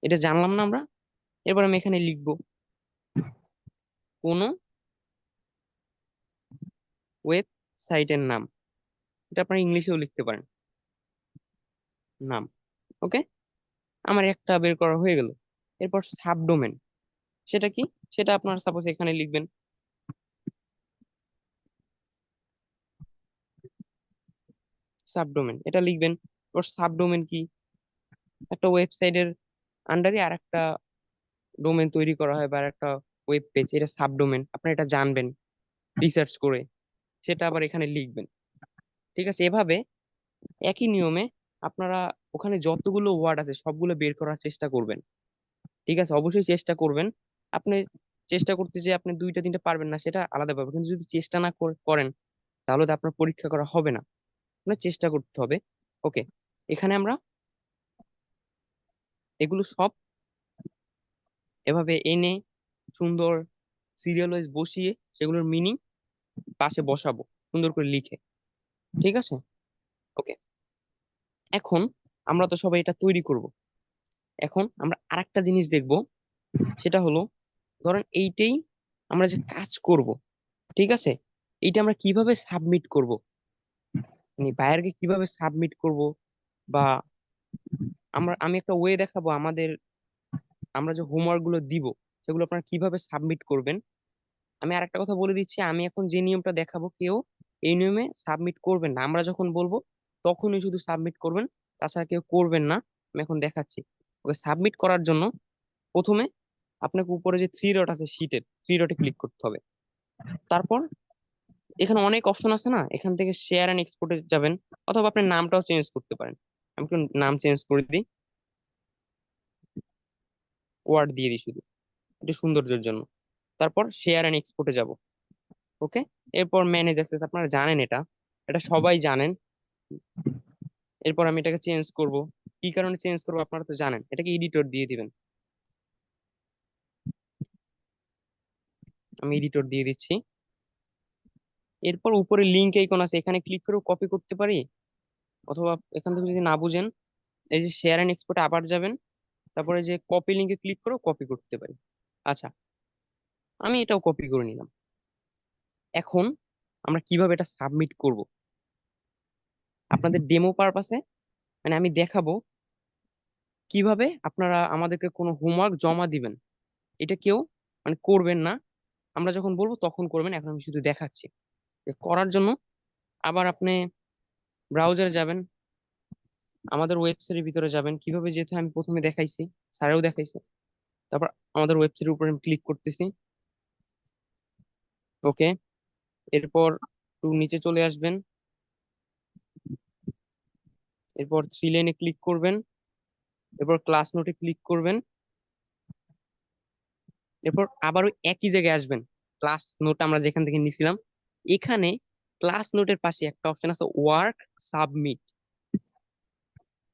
এটা জানলাম না আমরা। এরপর আমি এখানে লিখবো কোন ওয়েবসাইটের নাম, এটা আপনারা ইংলিশেও লিখতে পারেন, নাম। ওকে, আমার একটা বের করা হয়ে গেল। এরপর সাবডোমেন, সেটা কি, সেটা আপনারা সাপোজ এখানে লিখবেন সাবডোমেন, এটা লিখবেন। এরপর সাবডোমেন কি, একটা ওয়েবসাইটের আন্ডারে আর একটা ডোমেন তৈরি করা হয় বা একটা ওয়েব পেজ, এটা সাবডোমেন, আপনারা এটা জানবেন রিসার্চ করে, সেটা আবার এখানে লিখবেন। ঠিক আছে, এভাবে একই নিয়মে আপনারা ওখানে যতগুলো ওয়ার্ড আছে সবগুলো বের করার চেষ্টা করবেন। ঠিক আছে, অবশ্যই চেষ্টা করবেন। আপনি চেষ্টা করতে যে আপনি দুইটা তিনটা পারবেন না সেটা আলাদা ব্যাপার, কিন্তু যদি চেষ্টা না করেন তাহলে তো আপনার পরীক্ষা করা হবে না, আপনার চেষ্টা করতে হবে। ওকে, এখানে আমরা এগুলো সব এভাবে এনে সুন্দর সিরিয়াল ওয়াইজ বসিয়ে সেগুলোর মিনিং পাশে বসাবো সুন্দর করে লিখে। ঠিক আছে, ওকে। এখন আমরা তো সবাই এটা তৈরি করব, এখন আমরা আরেকটা জিনিস দেখব, সেটা হলো ধরেন এইটাই আমরা যে কাজ করব, ঠিক আছে, এইটা আমরা কিভাবে সাবমিট করব, মানে বায়ারকে কিভাবে সাবমিট করব, বা আমি একটা ওয়ে দেখাবো আমাদের, আমরা যে হোমওয়ার্ক গুলো দিব সেগুলো আপনারা কিভাবে সাবমিট করবেন। আমি আরেকটা কথা বলে দিচ্ছি, আমি এখন যে নিয়মটা দেখাবো কেউ এই নিয়মে সাবমিট করবেন না, আমরা যখন বলবো তখনই শুধু সাবমিট করবেন, তাছাড়া কেউ করবেন না। আমি এখন দেখাচ্ছি। ওকে, সাবমিট করার জন্য প্রথমে আপনাকে উপরে যে থ্রি ডট আছে শীটের থ্রি ডটে ক্লিক করতে হবে। তারপর এখানে অনেক অপশন আছে না, এখান থেকে শেয়ার এন্ড এক্সপোর্টে যাবেন, অথবা আপনি নামটাও চেঞ্জ করতে পারেন। আমি একটু নাম চেঞ্জ করে দিই, ওয়ার্ড দিয়ে দিই শুধু একটু সৌন্দর্যের জন্য। তারপর শেয়ার এন্ড এক্সপোর্টে যাব। ওকে, এরপর ম্যানেজ অ্যাক্সেস, আপনারা জানেন এটা, এটা সবাই জানেন। এরপর আমি এটাকে চেঞ্জ করব, কি কারণে চেঞ্জ করবো আপনারা তো জানেন, এটাকে এডিটর দিয়ে দিবেন। আমি এডিটর দিয়ে দিচ্ছি। এরপর উপরে লিঙ্ক আইকন আছে, এখানে ক্লিক করে কপি করতে পারি, অথবা এখান থেকে যদি না বুঝেন এই যে শেয়ার এন্ড এক্সপোর্টে আবার যাবেন, তারপরে যে কপি লিঙ্কে ক্লিক করে কপি করতে পারি। আচ্ছা, আমি এটাও কপি করে নিলাম। এখন আমরা কিভাবে এটা সাবমিট করব আপনাদের ডেমো পারপাসে, মানে আমি দেখাবো কিভাবে আপনারা আমাদেরকে কোনো হোমওয়ার্ক জমা দিবেন, এটা কেউ মানে করবেন না, আমরা যখন বলবো তখন করবেন। এখন আমি শুধু দেখাচ্ছি। করার জন্য আবার আপনি ব্রাউজারে যাবেন, আমাদের ওয়েবসাইটের ভিতরে যাবেন কিভাবে, যেহেতু আমি প্রথমে দেখাইছি, স্যারেও দেখাইছে। তারপর আমাদের ওয়েবসাইটের উপরে আমি ক্লিক করতেছি। ওকে, এরপর একটু নিচে চলে আসবেন, এরপর থ্রি লাইনে ক্লিক করবেন, এরপর ক্লাস নোটে ক্লিক করবেন, এরপর আবার ওই একই জায়গায় আসবেন, ক্লাস নোট আমরা যেখান থেকে নিছিলাম, এখানে ক্লাস নোটের পাশে একটা অপশন আছে ওয়ার্ক সাবমিট,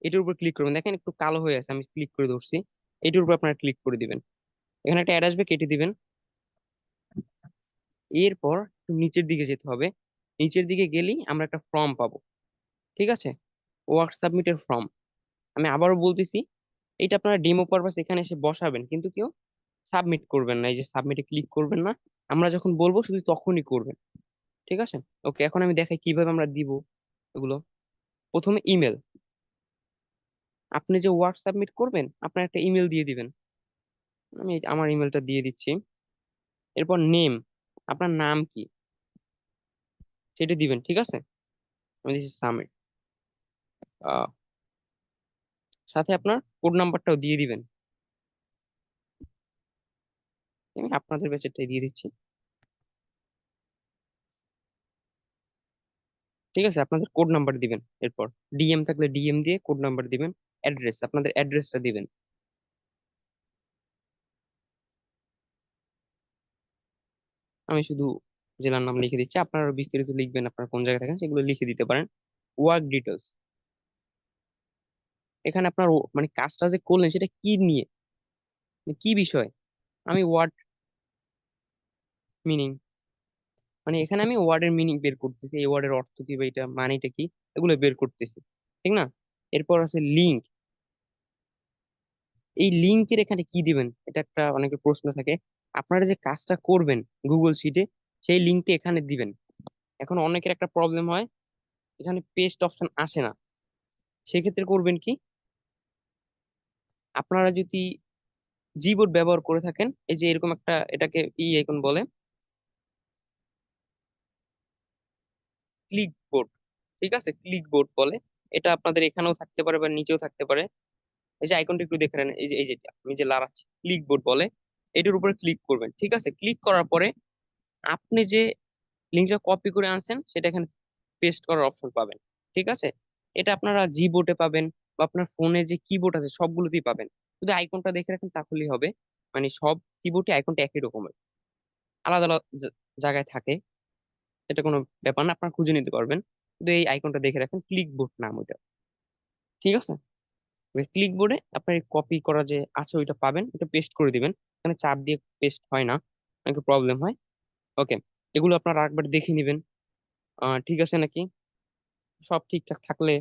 এটার উপর ক্লিক করবেন। দেখেন একটু কালো হয়ে আছে, আমি ক্লিক করে ধরছি, এটার উপর আপনারা ক্লিক করে দিবেন। এখানে একটা অ্যাড আসবে, কেটে দিবেন। এরপর একটু নিচের দিকে যেতে হবে, নিচের দিকে গেলেই আমরা একটা ফর্ম পাবো। ঠিক আছে, ওয়ার্ক সাবমিটের ফর্ম। আমি আবারও বলতেছি, এটা আপনারা ডেমো পারপাস এখানে এসে বসাবেন, কিন্তু কেউ সাবমিট করবেন না, এই যে সাবমিটে ক্লিক করবেন না, আমরা যখন বলবো শুধু তখনই করবেন। ঠিক আছে, ওকে। এখন আমি দেখাই কিভাবে আমরা দিব এগুলো। প্রথমে ইমেল, আপনি যে ওয়ার্ক সাবমিট করবেন আপনার একটা ইমেল দিয়ে দিবেন, আমি আমার ইমেলটা দিয়ে দিচ্ছি। এরপর নেম, আপনার নাম কি সেটা দিবেন। ঠিক আছে, আমি দিচ্ছি সাবমিট। সাথে আপনার কোড নাম্বারটাও দিয়ে দিবেন, আমি আপনাদের ব্যাচেরটাই দিয়ে দিচ্ছি। ঠিক আছে, আপনাদের কোড নাম্বার দিবেন। এরপর ডিএম থাকলে ডিএম দিয়ে কোড নাম্বার দিবেন। অ্যাড্রেস, আপনাদের অ্যাড্রেসটা দিবেন। আমি শুধু জেলার নাম লিখে দিচ্ছি, আপনারা বিস্তারিত লিখবেন, আপনারা কোন জায়গায় থাকেন সেগুলো লিখে দিতে পারেন। ওয়ার্ক ডিটেলস, এখানে আপনার মানে কাজটা যে করলেন সেটা কি নিয়ে, মানে কি বিষয়। আমি ওয়ার্ড মিনিং, মানে এখানে আমি ওয়ার্ডের মিনিং বের করতেছি, এই ওয়ার্ডের অর্থ কি বা এটা মানেটা কি, এগুলো বের করতেছি, ঠিক না? এরপর আছে লিঙ্ক, এই লিঙ্কের এখানে কি দিবেন, এটা একটা অনেকের প্রশ্ন থাকে। আপনারা যে কাজটা করবেন গুগল শিটে, সেই লিঙ্কটা এখানে দিবেন। এখন অনেকের একটা প্রবলেম হয়, এখানে পেস্ট অপশন আসে না। সেক্ষেত্রে করবেন কি, আপনারা যদি জিবোর্ড ব্যবহার করে থাকেন, এই যে এরকম একটা, এটাকে এখন বলে ক্লিক বোর্ড, ঠিক আছে, ক্লিক বোর্ড বলে। এটা আপনাদের এখানেও থাকতে পারে বা নিচেও থাকতে পারে। এই যে আইকনটা একটু দেখে নেন, এই যে যেটা আমি যে লাগাচ্ছি ক্লিক বোর্ড বলে, এটার উপরে ক্লিক করবেন, ঠিক আছে। ক্লিক করার পরে আপনি যে লিঙ্কটা কপি করে আনছেন সেটা এখানে পেস্ট করার অপশন পাবেন, ঠিক আছে। এটা আপনারা জি বোর্ডে পাবেন বা আপনার ফোনে যে কিবোর্ড আছে সবগুলোতেই পাবেন। শুধু আইকনটা দেখে রাখেন তাহলেই হবে, মানে সব কিবোর্ডে আইকনটা একই রকমের, আলাদা আলাদা জায়গায় থাকে, এটা কোনো ব্যাপার না, আপনারা খুঁজে নিতে পারবেন। কিন্তু এই আইকনটা দেখে রাখেন, ক্লিক বোর্ড নাম ওইটা, ঠিক আছে। ক্লিক বোর্ডে আপনার কপি করা যে আছে ওইটা পাবেন, এটা পেস্ট করে দিবেন। এখানে চাপ দিয়ে পেস্ট হয় না, একটু প্রবলেম হয়। ওকে, এগুলো আপনারা একবার দেখে নিবেন ঠিক আছে নাকি। সব ঠিকঠাক থাকলে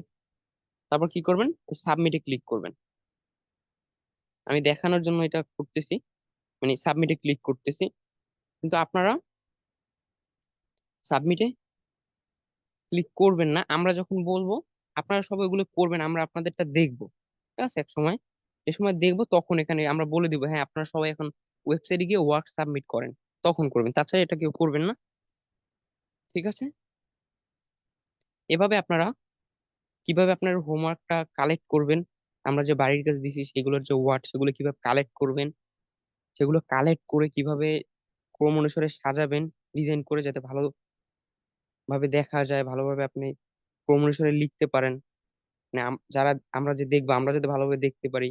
তারপর কি করবেন, সাবমিটে ক্লিক করবেন। আমি দেখানোর জন্য এটা করতেছি, মানে সাবমিটে ক্লিক করতেছি, কিন্তু আপনারা সাবমিটে ক্লিক করবেন না, আমরা যখন বলবো আপনারা সবাই এগুলো করবেন, আমরা আপনাদেরটা দেখবো, ঠিক আছে। এক সময়, যে সময় দেখবো তখন এখানে আমরা বলে দিব, হ্যাঁ আপনারা সবাই এখন ওয়েবসাইটে গিয়ে ওয়ার্ক সাবমিট করেন, তখন করবেন, তাছাড়া এটা কেউ করবেন না, ঠিক আছে। এভাবে আপনারা কিভাবে আপনার হোমওয়ার্কটা কালেক্ট করবেন, আমরা যে বাড়ির কাজ দিছি সেগুলোর যে ওয়ার্ড সেগুলো কিভাবে কালেক্ট করবেন, সেগুলো কালেক্ট করে কিভাবে ক্রম অনুসারে সাজাবেন ডিজাইন করে, যাতে ভালোভাবে দেখা যায়, ভালোভাবে আপনি ক্রম অনুসারে লিখতে পারেন, মানে যারা আমরা যে দেখবো আমরা যাতে ভালোভাবে দেখতে পারি।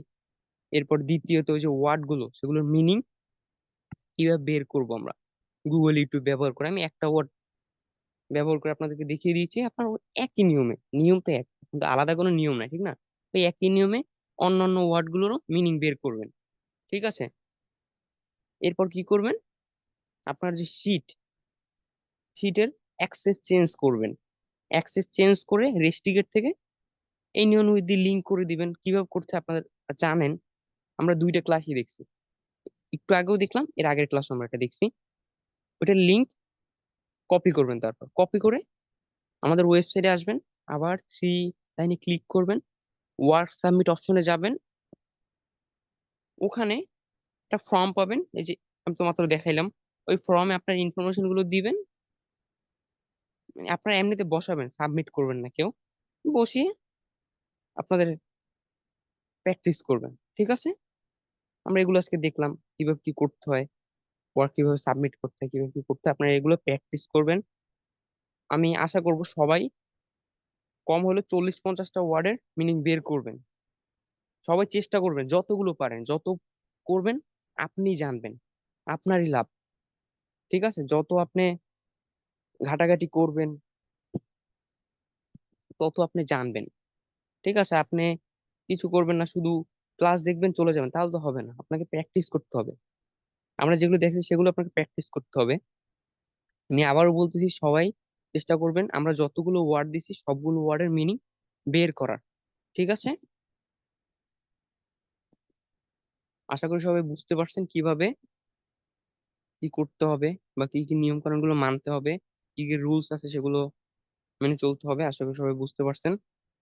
এরপর দ্বিতীয়ত ওই যে ওয়ার্ড গুলো সেগুলোর মিনিং কিভাবে বের করব আমরা গুগল ইউটিউব ব্যবহার করে। আমি একটা ওয়ার্ড ব্যবহার করে আপনাদেরকে দেখিয়ে দিয়েছি, আপনার ওই একই নিয়মে, নিয়ম তো এক, কিন্তু আলাদা কোনো নিয়ম নাই, ঠিক না। ওই একই নিয়মে অন্যান্য ওয়ার্ড গুলোরও মিনিং বের করবেন, ঠিক আছে। এরপর কি করবেন, আপনার যে শিটের অ্যাক্সেস চেঞ্জ করবেন, অ্যাক্সেস চেঞ্জ করে রেস্টিগেট থেকে এই নিয়ম উইথ দি লিঙ্ক করে দিবেন। কিভাবে করতে আপনাদের জানেন, আমরা দুইটা ক্লাসই দেখছি, একটু আগেও দেখলাম, এর আগের ক্লাস আমরা একটা দেখছি। ওইটার লিঙ্ক কপি করবেন, তারপর কপি করে আমাদের ওয়েবসাইটে আসবেন, আবার থ্রি লাইনে ক্লিক করবেন, ওয়ার্ক সাবমিট অপশনে যাবেন, ওখানে একটা ফর্ম পাবেন, এই যে আমি তো মাত্র দেখাইলাম, ওই ফর্মে আপনার ইনফরমেশন গুলো দিবেন, মানে আপনারা এমনিতে বসাবেন, সাবমিট করবেন না কেউ, বসিয়ে আপনাদের প্র্যাকটিস করবেন, ঠিক আছে। আমরা এগুলো আজকে দেখলাম কিভাবে কি করতে হয়, ওয়ার্ক কিভাবে সাবমিট করতে হয়, কিভাবে কি করতে হয়, আপনারা এগুলো প্র্যাকটিস করবেন। আমি আশা করব সবাই কম হলে 40-50টা ওয়ার্ডের মিনিং বের করবেন, সবাই চেষ্টা করবেন, যতগুলো পারেন, যত করবেন আপনি জানবেন, আপনারই লাভ, ঠিক আছে। যত আপনি ঘাটাঘাটি করবেন তত আপনি জানবেন, ঠিক আছে। আপনি কিছু করবেন না, শুধু ক্লাস দেখবেন চলে যাবেন, তাহলে তো হবে না, আপনাকে প্র্যাকটিস করতে হবে। আমরা যেগুলো দেখি সেগুলো আপনাকে প্র্যাকটিস করতে হবে। আমি আবারও বলতেছি, সবাই চেষ্টা করবেন আমরা যতগুলো ওয়ার্ড দিছি সবগুলো ওয়ার্ডের মিনিং বের করার, ঠিক আছে। আশা করি সবাই বুঝতে পারছেন কিভাবে কি করতে হবে বা কি কি নিয়ম কানুন গুলো মানতে হবে, কি কি রুলস আছে সেগুলো মেনে চলতে হবে। আশা করি সবাই বুঝতে পারছেন।